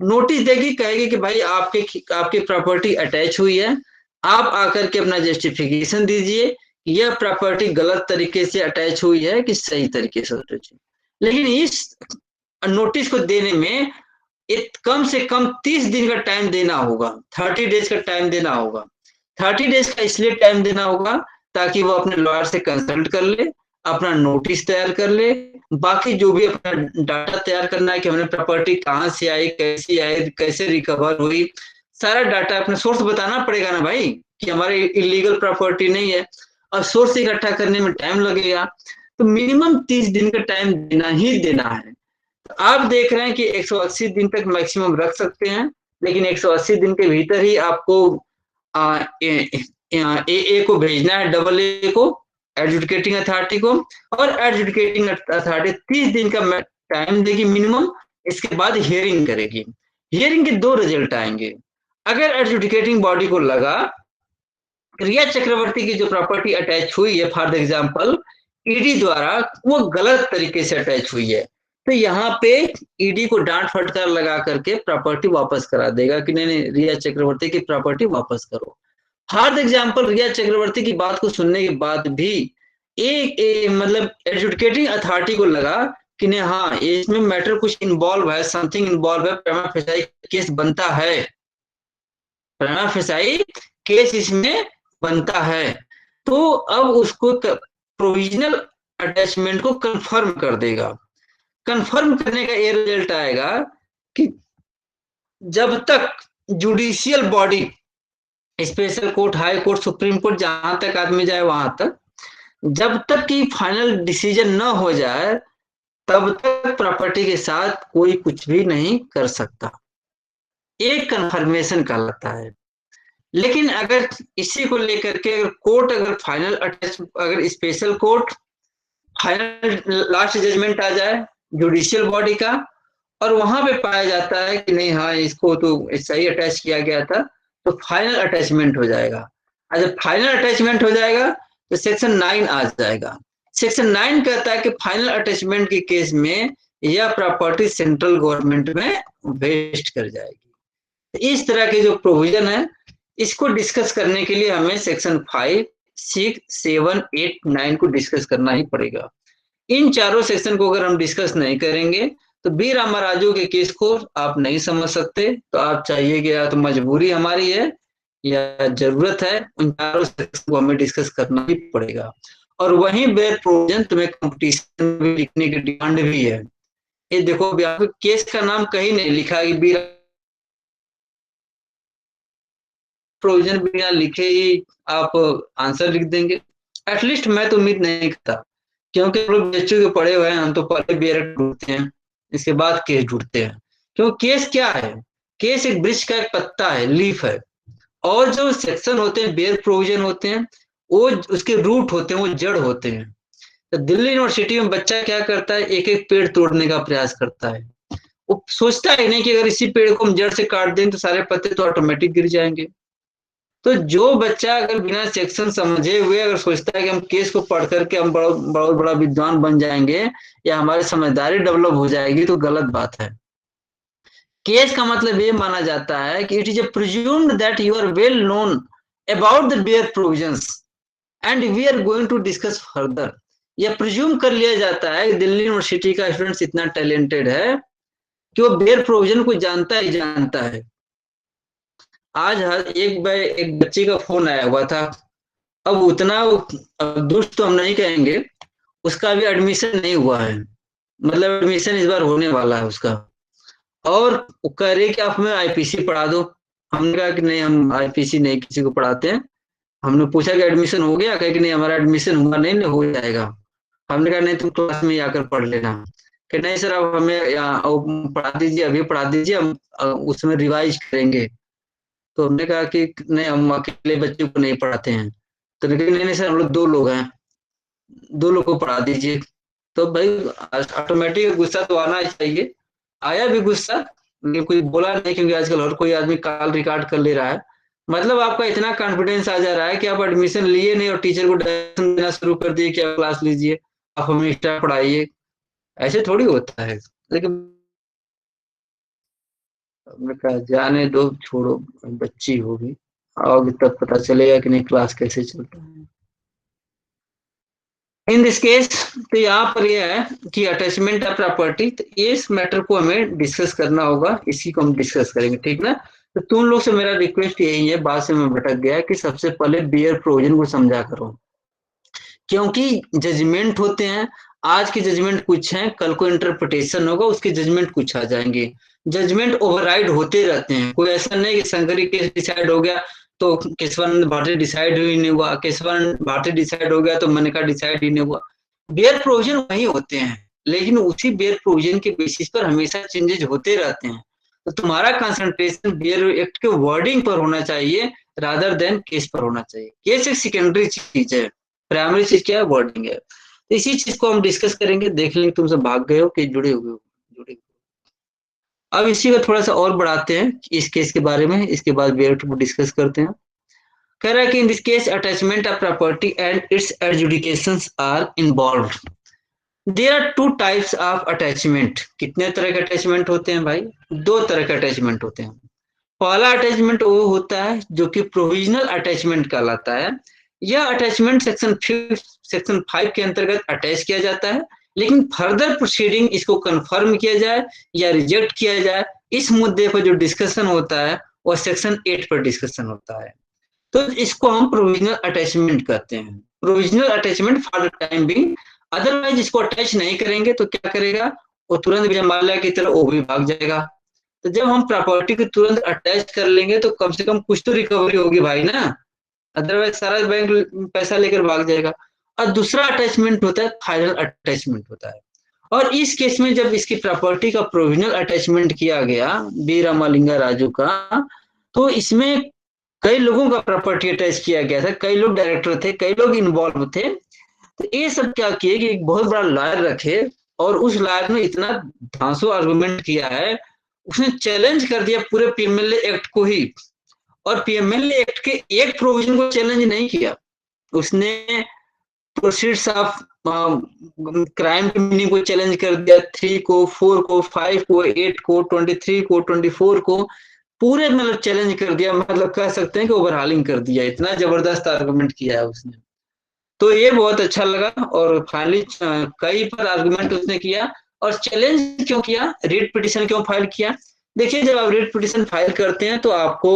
नोटिस देगी, कहेगी कि भाई आपकी प्रॉपर्टी अटैच हुई है, आप आकर के अपना जस्टिफिकेशन दीजिए, यह प्रॉपर्टी गलत तरीके से अटैच हुई है कि सही तरीके से अटैच हुई। लेकिन इस नोटिस को देने में कम से कम 30 दिन का टाइम देना होगा, 30 डेज का टाइम देना होगा। 30 डेज का इसलिए टाइम देना होगा ताकि वो अपने लॉयर से कंसल्ट कर ले, अपना नोटिस तैयार कर ले, बाकी जो भी अपना डाटा तैयार करना है कि हमने प्रॉपर्टी कहाँ से आई, कैसी आई, कैसे रिकवर हुई, सारा डाटा अपने सोर्स बताना पड़ेगा ना भाई कि हमारे इलीगल प्रॉपर्टी नहीं है। और सोर्स इकट्ठा करने में टाइम लगेगा, तो मिनिमम 30 दिन का टाइम देना ही देना है। आप देख रहे हैं कि 180 दिन तक मैक्सिमम रख सकते हैं, लेकिन 180 दिन के भीतर ही आपको ए को भेजना है, डबल ए को, एडजुडिकेटिंग अथॉरिटी को, और एडजुडिकेटिंग अथॉरिटी 30 दिन का टाइम देगी मिनिमम। इसके बाद हियरिंग करेगी। हियरिंग के 2 रिजल्ट आएंगे। अगर एडजुडिकेटिंग बॉडी को लगा रिया चक्रवर्ती की जो प्रॉपर्टी अटैच हुई है, फॉर एग्जाम्पल ईडी द्वारा वो गलत तरीके से अटैच हुई है, तो यहाँ पे ईडी को डांट फटकार लगा करके प्रॉपर्टी वापस करा देगा कि नहीं, रिया चक्रवर्ती की प्रॉपर्टी वापस करो। फॉर एग्जाम्पल रिया चक्रवर्ती की बात को सुनने के बाद भी मतलब एडजुडिकेटिंग अथॉरिटी को लगा कि नहीं, हाँ इसमें मैटर कुछ इन्वॉल्व है, समथिंग इन्वॉल्व है, प्रिमा फेसाई केस बनता है, प्रिमा फेसाई केस इसमें बनता है, तो अब उसको प्रोविजनल अटैचमेंट को कंफर्म कर देगा। कंफर्म करने का ये रिजल्ट आएगा कि जब तक judicial body, special court, high court, supreme court, जहां तक आदमी जाए वहां तक, जब तक कि फाइनल डिसीजन न हो जाए तब तक प्रॉपर्टी के साथ कोई कुछ भी नहीं कर सकता। एक कंफर्मेशन कहलाता है। लेकिन अगर इसी को लेकर के अगर कोर्ट अगर फाइनल अटैच, अगर special court final last judgement आ जाए जुडिशियल बॉडी का, और वहां पे पाया जाता है कि नहीं, हाँ इसको तो सही अटैच किया गया था, तो फाइनल अटैचमेंट हो जाएगा। और जब फाइनल अटैचमेंट हो जाएगा तो सेक्शन 9 आ जाएगा। सेक्शन 9 कहता है कि फाइनल अटैचमेंट के केस में यह प्रॉपर्टी सेंट्रल गवर्नमेंट में वेस्ट कर जाएगी। इस तरह के जो प्रोविजन है, इसको डिस्कस करने के लिए हमें सेक्शन 5, 6, 7, 8, 9 को डिस्कस करना ही पड़ेगा। इन चारों सेक्शन को अगर हम डिस्कस नहीं करेंगे तो बी रामाराजू के केस को आप नहीं समझ सकते। तो आप चाहिए कि या तो मजबूरी हमारी है या जरूरत है, उन चारों सेक्शन को हमें डिस्कस करना ही पड़ेगा। और वहीं बेयर प्रोविजन तुम्हें कंपटीशन में लिखने की डिमांड भी है। ये देखो अभी आपके केस का नाम कहीं नहीं लिखा कि बी प्रोविजन बिना लिखे ही आप आंसर लिख देंगे। एटलीस्ट मैं तो उम्मीद नहीं करता, क्योंकि हम लोग बच्चों के पढ़े हुए हैं, हम तो पहले बेयर ढूंढते हैं, इसके बाद केस ढूंढते हैं। क्योंकि केस क्या है? केस एक वृक्ष का एक पत्ता है, लीफ है, और जो सेक्शन होते हैं, बेयर प्रोविजन होते हैं, वो उसके रूट होते हैं, वो जड़ होते हैं। तो दिल्ली यूनिवर्सिटी में बच्चा क्या करता है? एक एक पेड़ तोड़ने का प्रयास करता है। वो सोचता है नहीं कि अगर इसी पेड़ को हम जड़ से काट दें तो सारे पत्ते तो ऑटोमेटिक गिर जाएंगे। तो जो बच्चा अगर बिना सेक्शन समझे हुए अगर सोचता है कि हम केस को पढ़ करके हम बहुत बड़ा विद्वान बन जाएंगे या हमारी समझदारी डेवलप हो जाएगी, तो गलत बात है। केस का मतलब ये माना जाता है कि it is presumed that you are well known about the bare provisions, and we are going to discuss further. यह प्रिज्यूम कर लिया जाता है कि दिल्ली यूनिवर्सिटी का स्टूडेंट इतना टैलेंटेड है कि वो बेयर प्रोविजन को जानता ही जानता है। आज एक बच्चे का फोन आया हुआ था, अब उतना दुष्ट तो हम नहीं कहेंगे, उसका भी एडमिशन नहीं हुआ है, मतलब एडमिशन इस बार होने वाला है उसका, और वो कह रहे कि आप हमें आईपीसी पढ़ा दो। हमने कहा कि नहीं, हम आईपीसी नहीं किसी को पढ़ाते हैं। हमने पूछा कि एडमिशन हो गया, कहे कि नहीं हमारा एडमिशन हुआ नहीं, नहीं हो जाएगा। हमने कहा नहीं तुम क्लास में आकर पढ़ लेना। कि नहीं सर आप हमें पढ़ा दीजिए, अभी पढ़ा दीजिए, हम उसमें रिवाइज करेंगे। तो हमने कहा कि नहीं हम अकेले बच्चों को नहीं पढ़ाते हैं। तो लेकिन नहीं नहीं सर हम लोग 2 लोग हैं, 2 लोग को पढ़ा दीजिए। तो भाई ऑटोमेटिक गुस्सा तो आना ही चाहिए। आया भी गुस्सा, लेकिन कोई बोला नहीं, क्योंकि आजकल हर कोई आदमी कॉल रिकॉर्ड कर ले रहा है। मतलब आपका इतना कॉन्फिडेंस आ जा रहा है कि आप एडमिशन लिए नहीं और टीचर को डायरेक्शन देना शुरू कर दिए कि आप क्लास लीजिए, आप हमें एक्स्ट्रा पढ़ाइए। ऐसे थोड़ी होता है। लेकिन हमने कहा जाने दो, छोड़ो, बच्ची होगी, आओगे तब पता चलेगा कि नहीं क्लास कैसे चलता है। इन दिस केस तो यहाँ पर यह है कि अटैचमेंट ऑफ प्रॉपर्टी, तो इस मैटर को हमें डिस्कस करना होगा, इसी को हम डिस्कस करेंगे, ठीक ना। तो तुम लोग से मेरा रिक्वेस्ट यही है, बात से मैं भटक गया, कि सबसे पहले बियर प्रोविजन को समझा करो, क्योंकि जजमेंट होते हैं। आज के जजमेंट कुछ हैं, कल को इंटरप्रिटेशन होगा, उसके जजमेंट कुछ आ जाएंगे। जजमेंट ओवरराइड होते रहते हैं, कोई ऐसा नहीं कि शंकरी केस डिसाइड हो गया तो केशवानंद भारती डिसाइड ही नहीं हुआ, केशवानंद भारती डिसाइड हो गया तो मनिका डिसाइड ही नहीं हुआ। बेयर प्रोविजन वही होते हैं, लेकिन उसी बेयर प्रोविजन के बेसिस पर हमेशा चेंजेस होते रहते हैं। तो तुम्हारा कंसंट्रेशन बेयर एक्ट के वर्डिंग पर होना चाहिए, रादर देन केस पर होना चाहिए। केस एक सेकेंडरी चीज है, प्राइमरी चीज क्या है, वर्डिंग है। तो इसी चीज को हम डिस्कस करेंगे। देख लेंगे तुम सब भाग गए हो कि जुड़े हुए हो, जुड़े। अब इसी को थोड़ा सा और बढ़ाते हैं इस केस के बारे में, इसके बाद बेयर को डिस्कस करते हैं। कह रहा है कि in this case attachment of property and its adjudications are involved. There are 2 types of attachment. कितने तरह के अटैचमेंट होते हैं भाई? 2 तरह के अटैचमेंट होते हैं। पहला अटैचमेंट वो होता है जो कि प्रोविजनल अटैचमेंट कहलाता है। यह अटैचमेंट सेक्शन 5 के अंतर्गत अटैच किया जाता है, लेकिन फर्दर प्रोसीडिंग इसको कंफर्म किया जाए या रिजेक्ट किया जाए, इस मुद्दे पर जो डिस्कशन होता है वह सेक्शन 8 पर डिस्कशन होता है। तो इसको हम प्रोविजनल अटैचमेंट कहते हैं। Provisional attachment for the time being. Otherwise इसको अटैच नहीं करेंगे तो क्या करेगा, वो तुरंत जमाला की तरह वो भी भाग जाएगा। तो जब हम प्रॉपर्टी को तुरंत अटैच कर लेंगे तो कम से कम कुछ तो रिकवरी होगी भाई ना, अदरवाइज सारा बैंक पैसा लेकर भाग जाएगा। और दूसरा अटैचमेंट होता है फाइनल अटैचमेंट होता है। और इस केस में जब इसकी प्रॉपर्टी का प्रोविजनल अटैचमेंट किया गया बी रामालिंगा राजू का, तो इसमें कई लोगों का प्रॉपर्टी अटैच किया गया था, कई लोग डायरेक्टर थे, कई लोग इन्वॉल्व थे। तो ये सब क्या किए कि एक बहुत बड़ा लॉयर रखे, और उस लॉयर ने इतना धांसू आर्गुमेंट किया है, उसने चैलेंज कर दिया पूरे पीएमएलए एक्ट को ही। और पीएमएलए एक्ट के एक प्रोविजन को चैलेंज नहीं किया उसने, प्रोसीड्स ऑफ क्राइम की मीनिंग को चैलेंज कर दिया, 3 को, 4 को, 5 को, 8 को, 23 को, 24 को, पूरे मतलब चैलेंज कर दिया। मतलब कह सकते हैं कि ओवरहालिंग कर दिया, इतना जबरदस्त आर्गुमेंट किया है उसने। तो ये बहुत अच्छा लगा। और फाइनली कई पर आर्गुमेंट उसने किया। और चैलेंज क्यों किया, रिट पिटिशन क्यों फाइल किया? देखिए जब आप रिट पिटिशन फाइल करते हैं तो आपको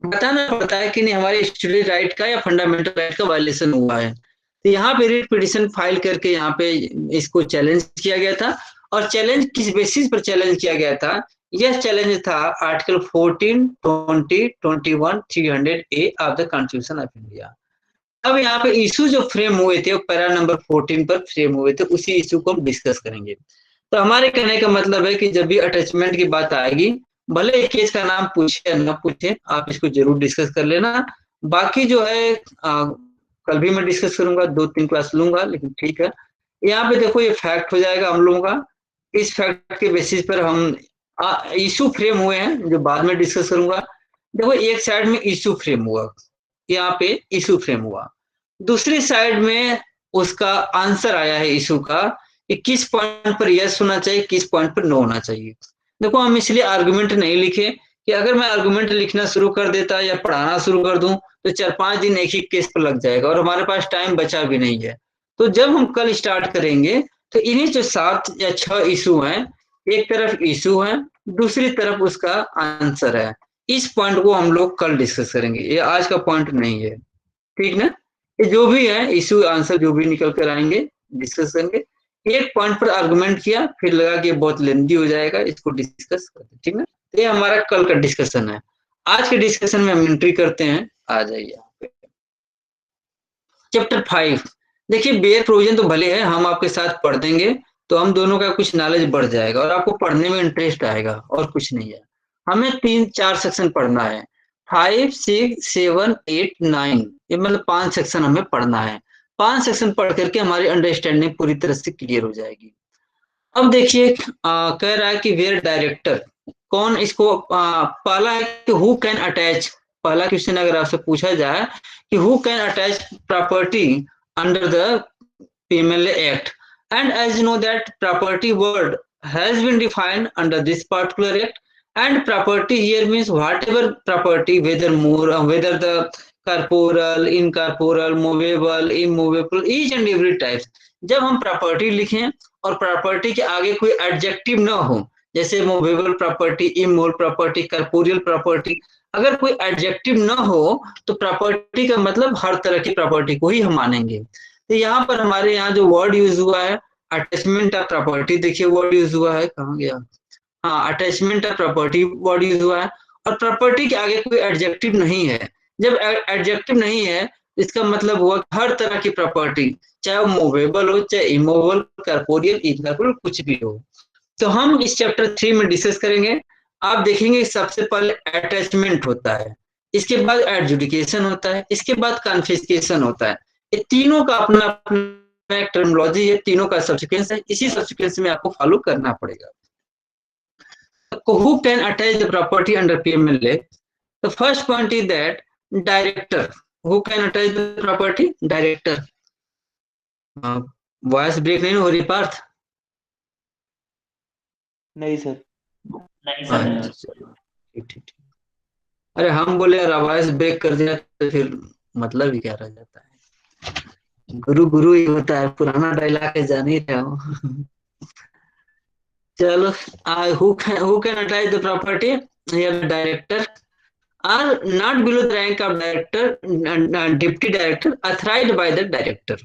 बताना पड़ता है कि नहीं हमारे स्टूडेंट राइट का या फंडामेंटल राइट का वायलेशन हुआ है। तो यहाँ पे रिट पिटिशन फाइल करके यहाँ पे इसको चैलेंज किया गया था। और चैलेंज किस बेसिस पर चैलेंज किया गया था? यह चैलेंज था article 14, 20, 21, 300A of the constitution of India. अब यहाँ पे इशू जो फ्रेम हुए थे वो पैरा नंबर 14 पर फ्रेम हुए थे, उसी इशू को हम डिस्कस करेंगे। तो हमारे कहने का मतलब है कि जब भी अटैचमेंट की बात आएगी, भले एक केस का नाम पूछे या ना पूछे, आप इसको जरूर डिस्कस कर लेना। बाकी जो है कल भी मैं डिस्कस करूंगा, 2-3 क्लास लूंगा, लेकिन ठीक है। यहाँ पे देखो ये फैक्ट हो जाएगा हम लोगों का। इस फैक्ट के बेसिस पर हम इशू फ्रेम हुए हैं जो बाद में डिस्कस करूंगा। देखो एक साइड में इशू फ्रेम हुआ, यहाँ पे इशू फ्रेम हुआ, दूसरी साइड में उसका आंसर आया है इशू का कि किस पॉइंट पर यस होना चाहिए, किस पॉइंट पर नो होना चाहिए। देखो हम इसलिए आर्गुमेंट नहीं लिखे कि अगर मैं आर्गुमेंट लिखना शुरू कर देता या पढ़ाना शुरू कर दूं तो 4-5 दिन एक ही केस पर लग जाएगा और हमारे पास टाइम बचा भी नहीं है। तो जब हम कल स्टार्ट करेंगे तो इन्हीं जो 7 या 6 इशू हैं, एक तरफ इशू है, दूसरी तरफ उसका आंसर है। इस पॉइंट को हम लोग कल डिस्कस करेंगे, ये आज का पॉइंट नहीं है, ठीक ना। ये जो भी है इशू आंसर जो भी निकल कर आएंगे डिस्कस करेंगे। एक पॉइंट पर आर्गुमेंट किया, फिर लगा कि बहुत लेंदी हो जाएगा, इसको डिस्कस करते, ठीक ना। तो ये हमारा कल का डिस्कशन है। आज के डिस्कशन में हम एंट्री करते हैं, आ जाइए यहाँ पे। चैप्टर 5 देखिए, बेयर प्रोविजन तो भले है हम आपके साथ पढ़ देंगे तो हम दोनों का कुछ नॉलेज बढ़ जाएगा और आपको पढ़ने में इंटरेस्ट आएगा, और कुछ नहीं है। हमें 3-4 सेक्शन पढ़ना है, 5, 6, 7, 8, 9, ये मतलब 5 सेक्शन हमें पढ़ना है। 5 सेक्शन पढ़ करके हमारी अंडरस्टैंडिंग पूरी तरह से क्लियर हो जाएगी। अब देखिए कह रहा है कि वेयर डायरेक्टर, कौन इसको पहला है कि हु कैन अटैच। पहला क्वेश्चन अगर आपसे पूछा जाए कि who can attach property under the PMLA Act, and as you know that property word has been defined under this particular act, and property here means whatever property, whether more whether the corporeal, incorporeal, movable, immovable, each and every type। जब हम property लिखें और property के आगे कोई adjective ना हो, जैसे movable property, immovable property, corporeal property, अगर कोई एडजेक्टिव ना हो तो प्रॉपर्टी का मतलब हर तरह की प्रॉपर्टी को ही हम मानेंगे। तो यहाँ पर हमारे यहाँ जो वर्ड यूज हुआ है अटैचमेंट ऑफ प्रॉपर्टी, देखिए वर्ड यूज हुआ है, कहाँ गया, हाँ attachment of property word use हुआ है, और प्रॉपर्टी के आगे कोई एडजेक्टिव नहीं है। जब एडजेक्टिव नहीं है इसका मतलब हुआ हर तरह की प्रॉपर्टी, चाहे वो मूवेबल हो, चाहे इमूवेबल, कर्पोरियल, इनकर्पोरियल, कुछ भी हो। तो हम इस चैप्टर 3 में डिस्कस करेंगे। आप देखेंगे सबसे पहले अटैचमेंट होता है, इसके बाद एडजुडिकेशन होता है, इसके बाद कॉन्फिस्केशन होता है। ये तीनों का अपना अपना एक टर्मिनोलॉजी है, तीनों का सब्सिक्वेंस है, इसी सब्सिक्वेंस में आपको फॉलो करना पड़ेगा। Who can attach the property under PMLA? The first point is that director. Who can attach the property? Director. Voice break नहीं हो रही पार्थ? नहीं सर। ठीक। अरे हम बोले यार वॉइस ब्रेक कर दिया तो फिर मतलब ही क्या रह जाता है। गुरु गुरु ही होता है, पुराना डायलॉग है, जान ही रहे हो। चलो, who can attach the property? Here the director are not below the rank of director and deputy director authorized by the director.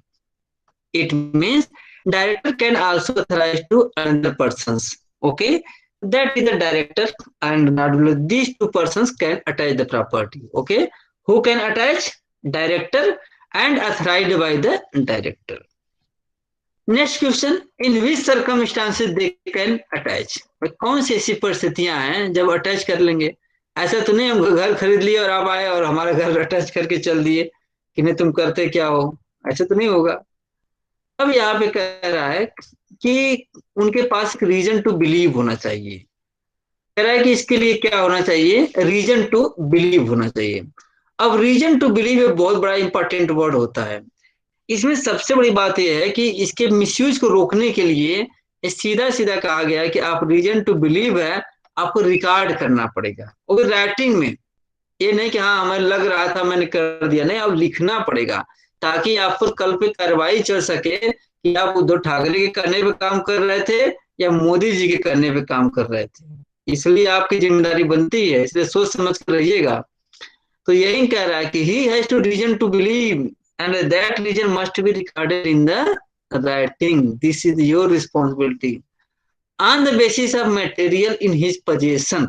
It means director can also authorize to another persons. Okay, that is the director and not below these two persons can attach the property. Okay, who can attach? Director and authorized by the director. Next question, in which circumstances they can attach. कौन सी ऐसी परिस्थितियां हैं जब attach कर लेंगे। ऐसा तो नहीं हम घर खरीद लिए और आप आए और हमारा घर अटैच करके चल दिए कि नहीं तुम करते क्या हो, ऐसा तो नहीं होगा। अब यहाँ पे कह रहा है कि उनके पास रीजन टू बिलीव होना चाहिए। कह रहा है कि इसके लिए क्या होना चाहिए, रीजन टू बिलीव होना चाहिए। अब रीजन टू बिलीव बहुत बड़ा इंपॉर्टेंट वर्ड होता है। इसमें सबसे बड़ी बात यह है कि इसके मिसयूज को रोकने के लिए सीधा सीधा कहा गया है कि आप रीजन टू बिलीव है आपको रिकॉर्ड करना पड़ेगा, और राइटिंग में। ये नहीं कि हाँ हमें लग रहा था मैंने कर दिया, नहीं, आप लिखना पड़ेगा ताकि आप पर कल पे कार्रवाई चल सके कि आप उद्धव ठाकरे के करने पे काम कर रहे थे या मोदी जी के करने पे काम कर रहे थे। इसलिए आपकी जिम्मेदारी बनती है, इसलिए सोच समझ कर रहिएगा। तो यही कह रहा है कि he has to reason to believe and that reason must be recorded in the writing. This is your responsibility on the basis of material in his possession.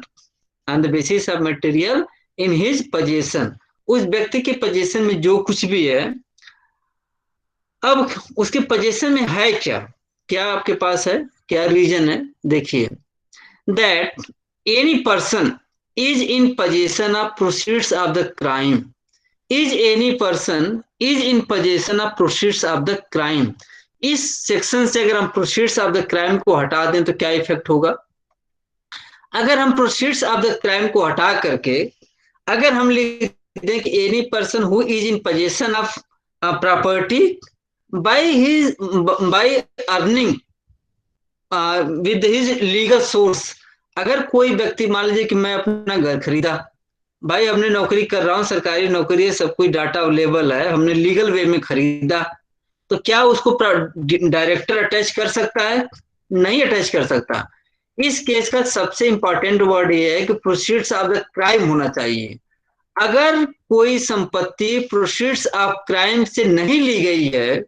On the basis of material in his possession, उस व्यक्ति के position में जो कुछ भी है, अब उसके पोजीशन में है क्या, क्या आपके पास है, क्या रीजन है। देखिए, that any person is in possession of proceeds of the crime, is any person is in possession of proceeds of the crime। इस सेक्शन से अगर हम proceeds of the crime को हटा दें तो क्या इफेक्ट होगा। अगर हम proceeds of the crime को हटा करके अगर हम लिख दें कि any person who is in possession of property by earning with his legal source। अगर कोई व्यक्ति मान लीजिए कि मैं अपना घर खरीदा भाई हमने नौकरी कर रहा हूँ, सरकारी नौकरी है, सब कुछ डाटा अवेलेबल है, हमने लीगल वे में खरीदा, तो क्या उसको डायरेक्टर अटैच कर सकता है? नहीं अटैच कर सकता। इस केस का सबसे इंपॉर्टेंट वर्ड ये है कि प्रोसीड्स ऑफ द क्राइम होना चाहिए। अगर कोई संपत्ति प्रोसीड्स ऑफ क्राइम से नहीं ली गई है,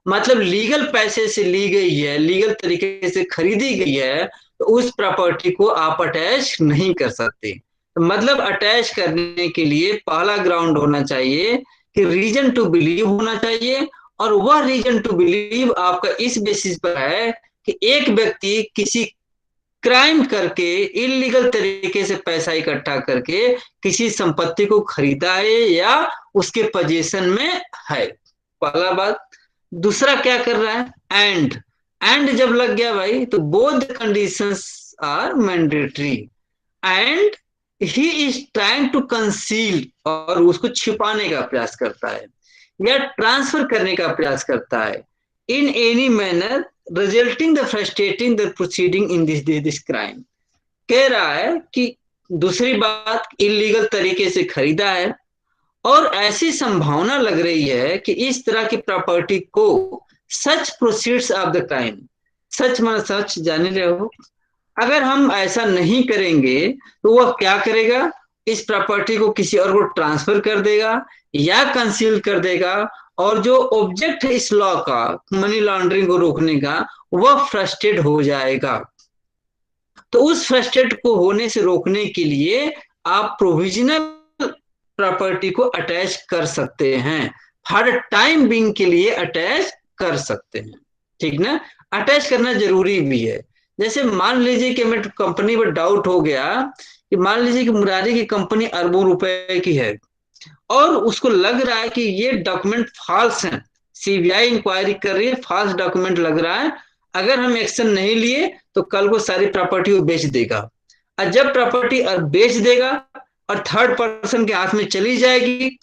मतलब लीगल पैसे से ली गई है, लीगल तरीके से खरीदी गई है, तो उस प्रॉपर्टी को आप अटैच नहीं कर सकते। तो मतलब अटैच करने के लिए पहला ग्राउंड होना चाहिए कि रीजन टू बिलीव होना चाहिए, और वह रीजन टू बिलीव आपका इस बेसिस पर है कि एक व्यक्ति किसी क्राइम करके, इलीगल तरीके से पैसा इकट्ठा करके किसी संपत्ति को खरीदा है या उसके पोजीशन में है। पहला बात। दूसरा क्या कर रहा है? एंड जब लग गया भाई, तो both conditions are mandatory, and he is trying to conceal, और उसको छिपाने का प्रयास करता है या ट्रांसफर करने का प्रयास करता है, in any manner resulting the frustrating the proceeding in this crime. कह रहा है कि दूसरी बात, इलीगल तरीके से खरीदा है और ऐसी संभावना लग रही है कि इस तरह की प्रॉपर्टी को सच प्रोसीड्स ऑफ द क्राइम, सच माना सच, जान रहे हो, अगर हम ऐसा नहीं करेंगे तो वह क्या करेगा? इस प्रॉपर्टी को किसी और को ट्रांसफर कर देगा या कंसील कर देगा, और जो ऑब्जेक्ट है इस लॉ का, मनी लॉन्ड्रिंग को रोकने का, वह फ्रस्ट्रेट हो जाएगा। तो उस फ्रस्ट्रेट को होने से रोकने के लिए आप प्रोविजनल प्रॉपर्टी को अटैच कर सकते हैं, फॉर टाइम बिंग के लिए अटैच कर सकते हैं, ठीक ना? अटैच करना जरूरी भी है। जैसे मान लीजिए कि हमें कंपनी पर डाउट हो गया कि मान लीजिए कि मुरारी की कंपनी अरबों रुपए की है और उसको लग रहा है कि ये डॉक्यूमेंट फॉल्स हैं, सीबीआई इंक्वायरी कर रही है, फॉल्स डॉक्यूमेंट लग रहा है, अगर हम एक्शन नहीं लिए तो कल को सारी प्रॉपर्टी वो बेच देगा, और जब प्रॉपर्टी बेच देगा और थर्ड पर्सन के हाथ में चली जाएगी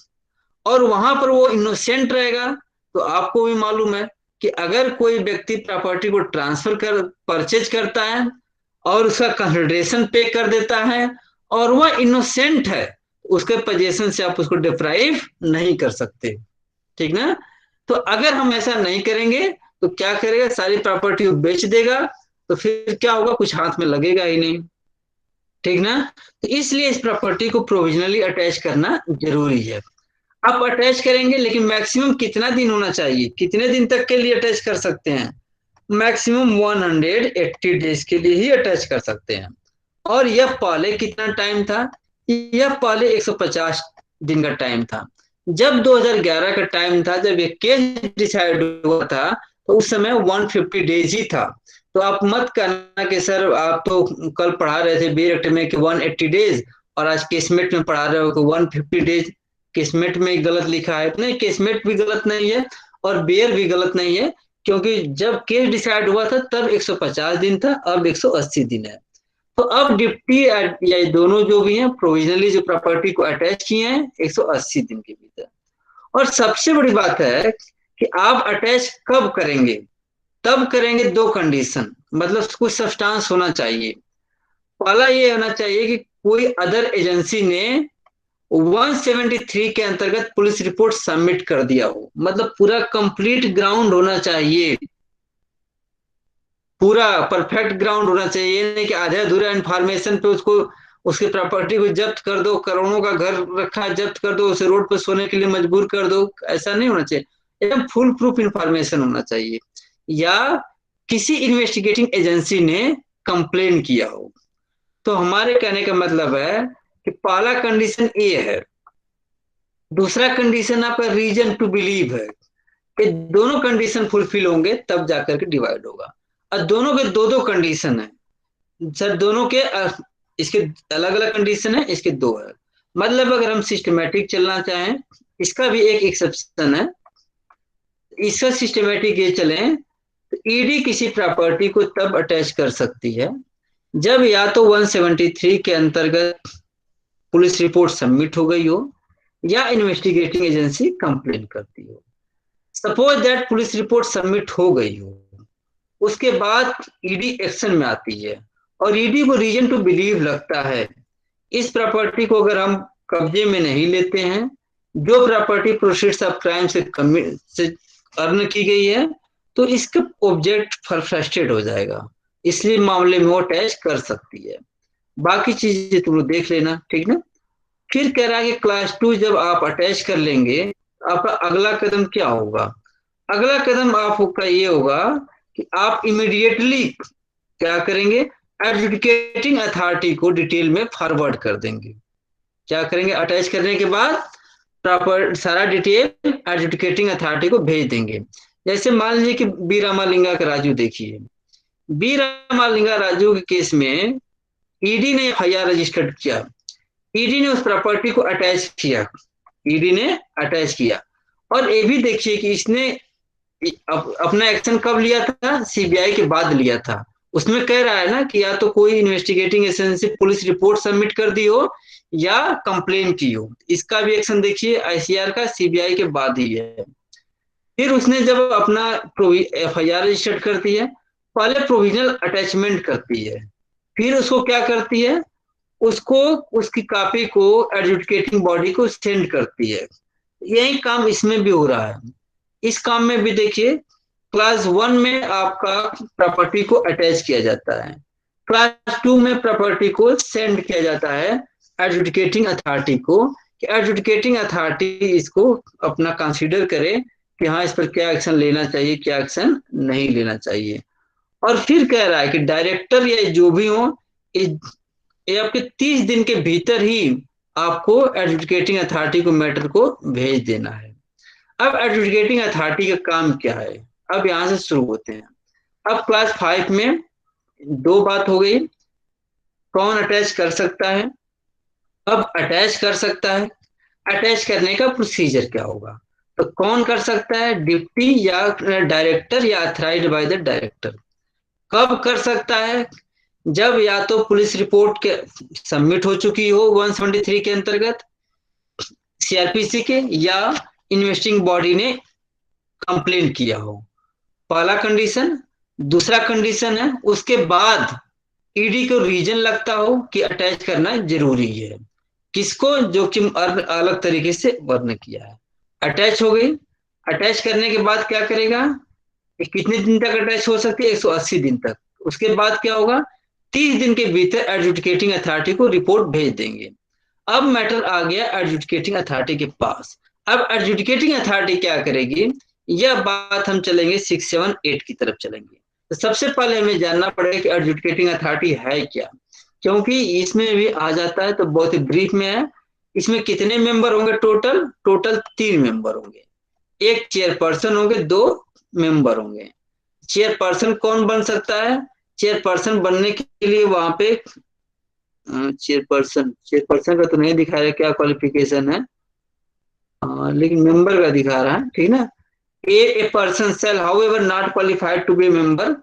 और वहां पर वो इनोसेंट रहेगा, तो आपको भी मालूम है कि अगर कोई व्यक्ति प्रॉपर्टी को ट्रांसफर कर परचेज करता है और उसका कंसिडरेशन पे कर देता है और वह इनोसेंट है, उसके पोजीशन से आप उसको डिप्राइव नहीं कर सकते, ठीक ना? तो अगर हम ऐसा नहीं करेंगे तो क्या करेगा? सारी प्रॉपर्टी वो बेच देगा, तो फिर क्या होगा? कुछ हाथ में लगेगा ही नहीं, ठीक ना? तो इसलिए इस प्रॉपर्टी को प्रोविजनली अटैच करना जरूरी है। आप अटैच करेंगे, लेकिन मैक्सिमम कितना दिन होना चाहिए? कितने दिन तक के लिए अटैच कर सकते हैं? मैक्सिमम 180 डेज के लिए ही अटैच कर सकते हैं। और यह पहले कितना टाइम था? यह पहले 150 दिन का टाइम था। जब 2011 का टाइम था, जब ये केस डिसाइड हुआ था, तो उस समय 150 डेज ही था। तो आप मत कहना कि सर आप तो कल पढ़ा रहे थे बी एक्ट में कि 180 डेज और आज केसमेट में पढ़ा रहे हो तो 150 डेज। केसमेट में गलत लिखा है। नहीं, केसमेट भी गलत नहीं है और बेयर भी गलत नहीं है, क्योंकि जब केस डिसाइड हुआ था तब 150 दिन था, अब 180 दिन है। तो अब डिप्टी या दोनों जो भी हैं प्रोविजनली जो प्रॉपर्टी को अटैच किए हैं 180 दिन के भीतर। और सबसे बड़ी बात है कि आप अटैच कब करेंगे? तब करेंगे दो कंडीशन, मतलब कुछ सब्सटेंस होना चाहिए। पहला ये होना चाहिए कि कोई अदर एजेंसी ने 173 के अंतर्गत पुलिस रिपोर्ट सबमिट कर दिया हो, मतलब पूरा कंप्लीट ग्राउंड होना चाहिए, पूरा परफेक्ट ग्राउंड होना चाहिए। ये नहीं कि आधे अधूरे इन्फॉर्मेशन पे उसको उसके प्रॉपर्टी को जब्त कर दो, करोड़ों का घर रखा है जब्त कर दो, उसे रोड पर सोने के लिए मजबूर कर दो, ऐसा नहीं होना चाहिए। एकदम फुल प्रूफ इंफॉर्मेशन होना चाहिए, या किसी इन्वेस्टिगेटिंग एजेंसी ने कंप्लेन किया हो। तो हमारे कहने का मतलब है कि पहला कंडीशन ये है। दूसरा कंडीशन आपका रीजन टू बिलीव है कि दोनों कंडीशन फुलफिल होंगे तब जाकर के डिवाइड होगा। और दोनों के दो दो कंडीशन है सर, दोनों के इसके अलग अलग कंडीशन है, इसके दो है। मतलब अगर हम सिस्टमेटिक चलना चाहें, इसका भी एक एक्सेप्शन है, इसका सिस्टमेटिक ये चले तो ईडी किसी प्रॉपर्टी को तब अटैच कर सकती है जब या तो 173 के अंतर्गत पुलिस रिपोर्ट सबमिट हो गई हो या इन्वेस्टिगेटिंग एजेंसी कंप्लेन करती हो। Suppose that police report submit हो गई हो, उसके बाद ईडी एक्शन में आती है और ईडी को रीजन टू बिलीव लगता है इस प्रॉपर्टी को अगर हम कब्जे में नहीं लेते हैं, जो प्रॉपर्टी प्रोसीड्स ऑफ क्राइम से अर्न की गई है, तो इसका ऑब्जेक्ट फ्रस्ट्रेट हो जाएगा, इसलिए मामले में वो अटैच कर सकती है। बाकी चीजें तुम लोग देख लेना, ठीक ना। फिर कह रहा है कि क्लास 2 जब आप अटैच कर लेंगे, आपका अगला कदम क्या होगा? अगला कदम आपका ये होगा कि आप इमीडिएटली क्या करेंगे, एडजुडिकेटिंग अथॉरिटी को डिटेल में फॉरवर्ड कर देंगे। क्या करेंगे, अटैच करने के बाद प्रॉपर सारा डिटेल एडजुडिकेटिंग अथॉरिटी को भेज देंगे। जैसे मान लीजिए कि बी रामालिंगा का राजू, देखिए बी रामालिंगा राजू के केस में ईडी ने एफआईआर रजिस्टर्ड किया, ईडी ने उस प्रॉपर्टी को अटैच किया, ईडी ने अटैच किया। और ये भी देखिए कि इसने अपना एक्शन कब लिया था, सीबीआई के बाद लिया था। उसमें कह रहा है ना कि या तो कोई investigating agency police report submit कर दी हो या कंप्लेन की हो। इसका भी एक्शन देखिए आईसीआर का सीबीआई के बाद ही है। फिर उसने जब अपना एफआईआर रजिस्टर्ड करती है, पहले प्रोविजनल अटैचमेंट करती है, फिर उसको क्या करती है, उसको उसकी कॉपी को एडजुडिकेटिंग बॉडी को सेंड करती है। यही काम इसमें भी हो रहा है। इस काम में भी देखिए क्लास 1 में आपका प्रॉपर्टी को अटैच किया जाता है, क्लास 2 में प्रॉपर्टी को सेंड किया जाता है एडजुडिकेटिंग अथॉरिटी को, कि एडजुडिकेटिंग अथॉरिटी इसको अपना कंसीडर करे कि हाँ इस पर क्या एक्शन लेना चाहिए, क्या एक्शन नहीं लेना चाहिए। और फिर कह रहा है कि डायरेक्टर या जो भी हो, ये आपके 30 दिन के भीतर ही आपको एडजुडिकेटिंग अथॉरिटी को मैटर को भेज देना है। अब एडजुडिकेटिंग अथॉरिटी का काम क्या है, अब यहां से शुरू होते हैं। अब क्लास 5 में दो बात हो गई, कौन अटैच कर सकता है। अब अटैच कर सकता है, अटैच करने का प्रोसीजर क्या होगा, तो कौन कर सकता है, डिप्टी या डायरेक्टर या अथराइज्ड बाय द डायरेक्टर। कब कर सकता है, जब या तो पुलिस रिपोर्ट के सबमिट हो चुकी हो 173 के अंतर्गत सीआरपीसी के, या इन्वेस्टिंग बॉडी ने कंप्लेन किया हो, पहला कंडीशन। दूसरा कंडीशन है उसके बाद ईडी को रीजन लगता हो कि अटैच करना जरूरी है, किसको, जो कि अलग तरीके से वर्ण किया है। अटैच हो गई, अटैच करने के बाद क्या करेगा, कितने दिन तक अटैच हो सकती है, 180 दिन तक। उसके बाद क्या होगा, 30 दिन के भीतर एडजुडिकेटिंग अथॉरिटी को रिपोर्ट भेज देंगे। अब मैटर आ गया एडजुडिकेटिंग अथॉरिटी के पास। अब एडजुडिकेटिंग अथॉरिटी क्या करेगी, यह बात हम चलेंगे 6, 7, 8 की तरफ चलेंगे। तो सबसे पहले हमें जानना पड़ेगा कि एडजुडिकेटिंग अथॉरिटी है क्या, क्योंकि इसमें भी आ जाता है तो बहुत ही ब्रीफ में है। इसमें कितने मेंबर होंगे, टोटल 3 मेंबर होंगे, एक चेयरपर्सन होंगे, 2 मेंबर होंगे। चेयरपर्सन कौन बन सकता है, चेयरपर्सन बनने के लिए वहां पे चेयरपर्सन का तो नहीं दिखा रहा क्या क्वालिफिकेशन है, लेकिन मेंबर का दिखा रहा है, ठीक ना। A person shall however not qualified to be member,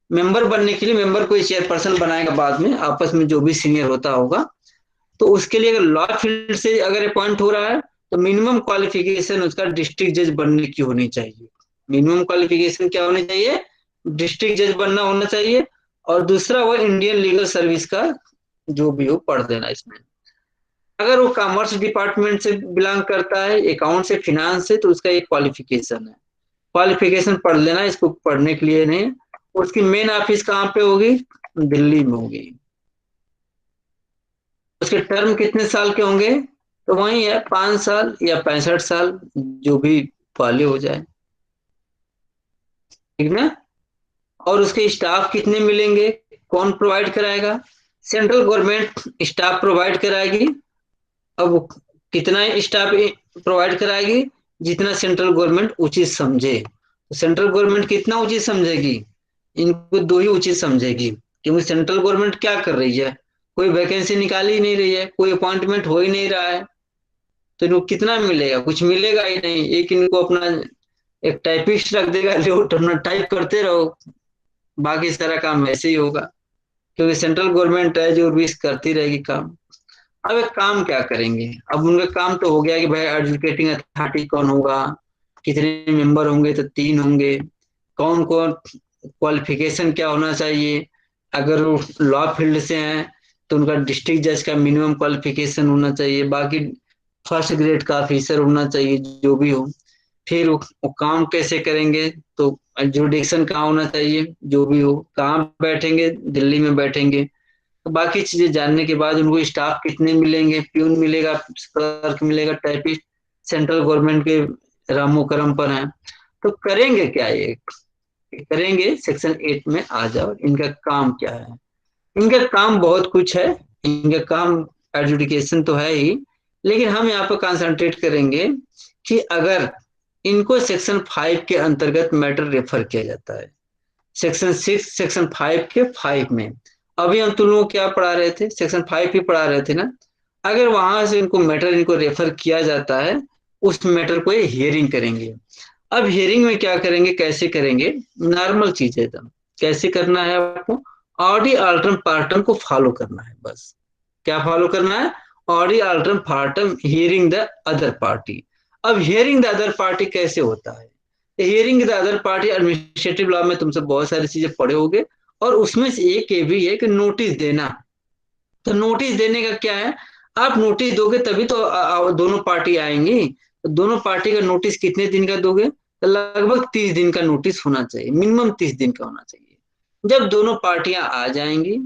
member बनने के लिए मेंबर को चेयरपर्सन बनाएगा बाद में, आपस में जो भी सीनियर होता होगा। तो उसके लिए अगर लॉ फील्ड से अगर अपॉइंट हो रहा है तो मिनिमम क्वालिफिकेशन उसका डिस्ट्रिक्ट जज बनने की होनी चाहिए। मिनिमम क्वालिफिकेशन क्या होनी चाहिए, डिस्ट्रिक्ट जज बनना होना चाहिए। और दूसरा वो इंडियन लीगल सर्विस का जो भी हो पढ़ देना इसमें। अगर वो कॉमर्स डिपार्टमेंट से बिलोंग करता है, अकाउंट से, फिनांस से, तो उसका एक क्वालिफिकेशन है, क्वालिफिकेशन पढ़ लेना, इसको पढ़ने के लिए नहीं। उसकी मेन ऑफिस कहाँ पे होगी, दिल्ली में होगी। उसके टर्म कितने साल के होंगे, तो वही है 5 साल या 65 साल, जो भी पहले हो जाए, ठीक ना। और उसके स्टाफ कितने मिलेंगे, कौन प्रोवाइड कराएगा, सेंट्रल गवर्नमेंट स्टाफ प्रोवाइड कराएगी। अब कितना स्टाफ प्रोवाइड कराएगी, जितना सेंट्रल गवर्नमेंट उचित समझे। तो सेंट्रल गवर्नमेंट कितना उचित समझेगी, इनको 2 ही उचित समझेगी, क्योंकि सेंट्रल गवर्नमेंट क्या कर रही है, कोई वैकेंसी निकाल ही नहीं रही है, कोई अपॉइंटमेंट हो ही नहीं रहा है, तो इनको कितना मिलेगा, कुछ मिलेगा ही नहीं। एक इनको अपना एक टाइपिस्ट रख देगा, जो टाइप करते रहो, बाकी सारा काम वैसे ही होगा, क्योंकि सेंट्रल गवर्नमेंट है जो भी करती रहेगी काम। अब एक काम क्या करेंगे, अब उनका काम तो हो गया कि भाई एडजुडिकेटिंग अथॉरिटी कौन होगा, कितने मेंबर होंगे, तो 3 होंगे, कौन कौन, क्वालिफिकेशन क्या होना चाहिए, अगर वो लॉ फील्ड से हैं तो उनका डिस्ट्रिक्ट जज का मिनिमम क्वालिफिकेशन होना चाहिए, बाकी फर्स्ट ग्रेड का ऑफिसर होना चाहिए जो भी हो। फिर वो काम कैसे करेंगे, तो जुडिक्शन कहाँ होना चाहिए जो भी हो, कहाँ बैठेंगे, दिल्ली में बैठेंगे। तो बाकी चीजें जानने के बाद उनको स्टाफ कितने मिलेंगे, प्यून मिलेगा, क्लर्क मिलेगा, टाइपिस्ट सेंट्रल गवर्नमेंट के रामो करम पर हैं। तो करेंगे क्या ये, करेंगे सेक्शन 8 में आ जाओ। इनका काम क्या है, इनका काम बहुत कुछ है। इनका काम एडजुडिकेशन तो है ही, लेकिन हम यहाँ पर कंसंट्रेट करेंगे कि अगर इनको सेक्शन 5 के अंतर्गत मैटर रेफर किया जाता है, सेक्शन 6 सेक्शन 5 के 5 में, अभी हम तुम लोग क्या पढ़ा रहे थे, सेक्शन 5 ही पढ़ा रहे थे ना। अगर वहां से इनको मैटर इनको रेफर किया जाता है, उस मैटर को ये हियरिंग करेंगे। अब हियरिंग में क्या करेंगे, कैसे करेंगे, नॉर्मल चीज है एकदम। कैसे करना है आपको, ऑडी अल्टरम पार्टम को फॉलो करना है बस। क्या फॉलो करना है, audi alteram partem hearing the other party. अब हियरिंग द अदर पार्टी कैसे होता है, hearing the other party administrative law में तुमसे बहुत सारी चीजें पढ़े होगे, और उसमें से एक ये भी है कि नोटिस देना। तो नोटिस देने का क्या है, आप नोटिस दोगे तभी तो दोनों पार्टी आएंगी। तो दोनों पार्टी का नोटिस कितने दिन का दोगे, तो लगभग 30 दिन का नोटिस होना चाहिए, मिनिमम 30 दिन का होना चाहिए। जब दोनों पार्टियां आ जाएंगी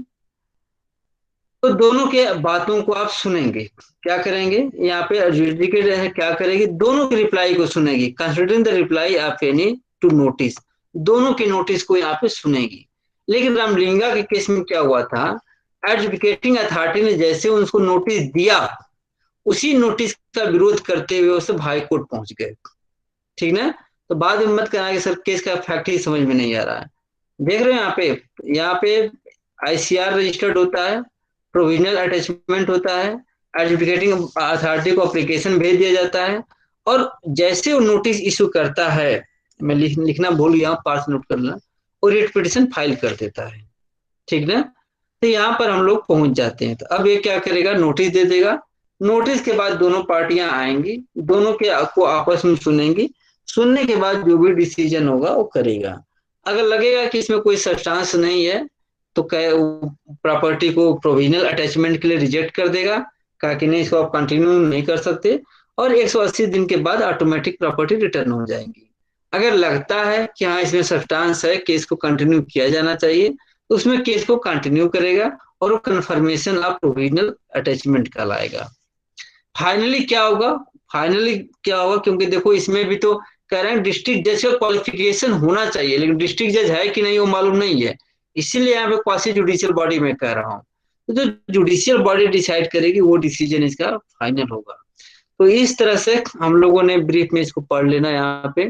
तो दोनों के बातों को आप सुनेंगे। क्या करेंगे, यहाँ पे एडजुडिकेट है क्या करेगी, दोनों की रिप्लाई को सुनेगी, considering the reply of any two notice, दोनों के नोटिस को यहाँ पे सुनेगी। लेकिन रामलिंगा के केस में क्या हुआ था, एडजुडिकेटिंग अथॉरिटी ने जैसे उनको नोटिस दिया, उसी नोटिस का विरोध करते हुए उसे हाई कोर्ट पहुंच गए। ठीक ना, तो बाद में मत कहना कि सर केस का फैक्ट ही समझ में नहीं आ रहा है। देख रहे हो यहाँ पे आईसीआर रजिस्टर्ड होता है, प्रोविजनल अटैचमेंट होता है, एडजुडिकेटिंग अथॉरिटी को एप्लीकेशन भेज दिया जाता है, और जैसे वो नोटिस इशू करता है, मैं लिखना भूल गया, पास नोट करना, और रिट पिटीशन फाइल कर देता है। ठीक ना, तो यहाँ पर हम लोग पहुंच जाते हैं। तो अब ये क्या करेगा, नोटिस दे देगा। नोटिस के बाद दोनों पार्टियां आएंगी, दोनों के को आपस में सुनेंगी, सुनने के बाद जो भी डिसीजन होगा वो करेगा। अगर लगेगा कि इसमें कोई सब्सटेंस नहीं है, तो प्रॉपर्टी को प्रोविजनल अटैचमेंट के लिए रिजेक्ट कर देगा, कहा कि नहीं इसको आप कंटिन्यू नहीं कर सकते, और 180 दिन के बाद ऑटोमेटिक प्रॉपर्टी रिटर्न हो जाएंगी। अगर लगता है कि हाँ इसमें सब्सटेंस है, केस को कंटिन्यू किया जाना चाहिए, तो उसमें केस को कंटिन्यू करेगा, और वो कन्फर्मेशन ऑफ प्रोविजनल अटैचमेंट कहलाएगा। फाइनली क्या होगा, क्योंकि देखो इसमें भी तो कह रहे हैं डिस्ट्रिक्ट जज का क्वालिफिकेशन होना चाहिए, लेकिन डिस्ट्रिक्ट जज है कि नहीं वो मालूम नहीं है, इसीलिए यहाँ पे क्वासी जुडिशियल बॉडी में कह रहा हूँ। तो जो जुडिशियल बॉडी डिसाइड करेगी वो डिसीजन इसका फाइनल होगा। तो इस तरह से हम लोगों ने ब्रीफ में इसको पढ़ लेना यहाँ पे,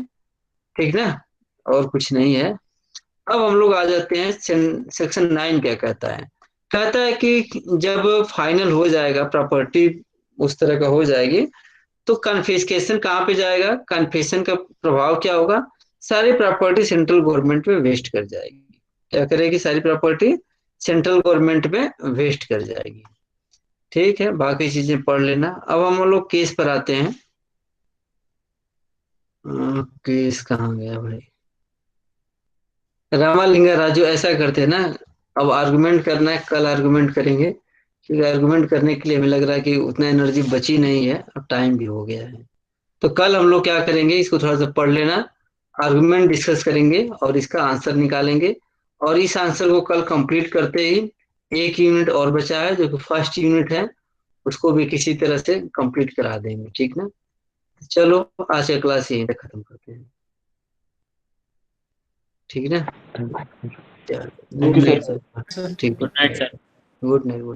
ठीक ना, और कुछ नहीं है। अब हम लोग आ जाते हैं सेक्शन 9 क्या कहता है। कहता है कि जब फाइनल हो जाएगा, प्रॉपर्टी उस तरह का हो जाएगी, तो कन्फिस्केशन कहाँ पे जाएगा, कन्फेशन का प्रभाव क्या होगा, सारी प्रॉपर्टी सेंट्रल गवर्नमेंट में वेस्ट कर जाएगी। क्या करेगी, सारी प्रॉपर्टी सेंट्रल गवर्नमेंट में वेस्ट कर जाएगी। ठीक है, बाकी चीजें पढ़ लेना। अब हम लोग केस पर आते हैं। केस कहाँ गया भाई, रामालिंगा राजू ऐसा करते हैं ना, अब आर्गुमेंट करना है, कल आर्गुमेंट करेंगे, क्योंकि आर्गुमेंट करने के लिए हमें लग रहा है कि उतना एनर्जी बची नहीं है, अब टाइम भी हो गया है। तो कल हम लोग क्या करेंगे, इसको थोड़ा सा पढ़ लेना, आर्गुमेंट डिस्कस करेंगे और इसका आंसर निकालेंगे। और इस आंसर को कल कंप्लीट करते ही एक यूनिट और बचा है, जो कि फर्स्ट यूनिट है, उसको भी किसी तरह से कंप्लीट करा देंगे। ठीक ना, चलो आज का क्लास यहीं तक खत्म करते हैं। ठीक ना, thank you good night sir. Sir. ठीक, good night sir. Good night.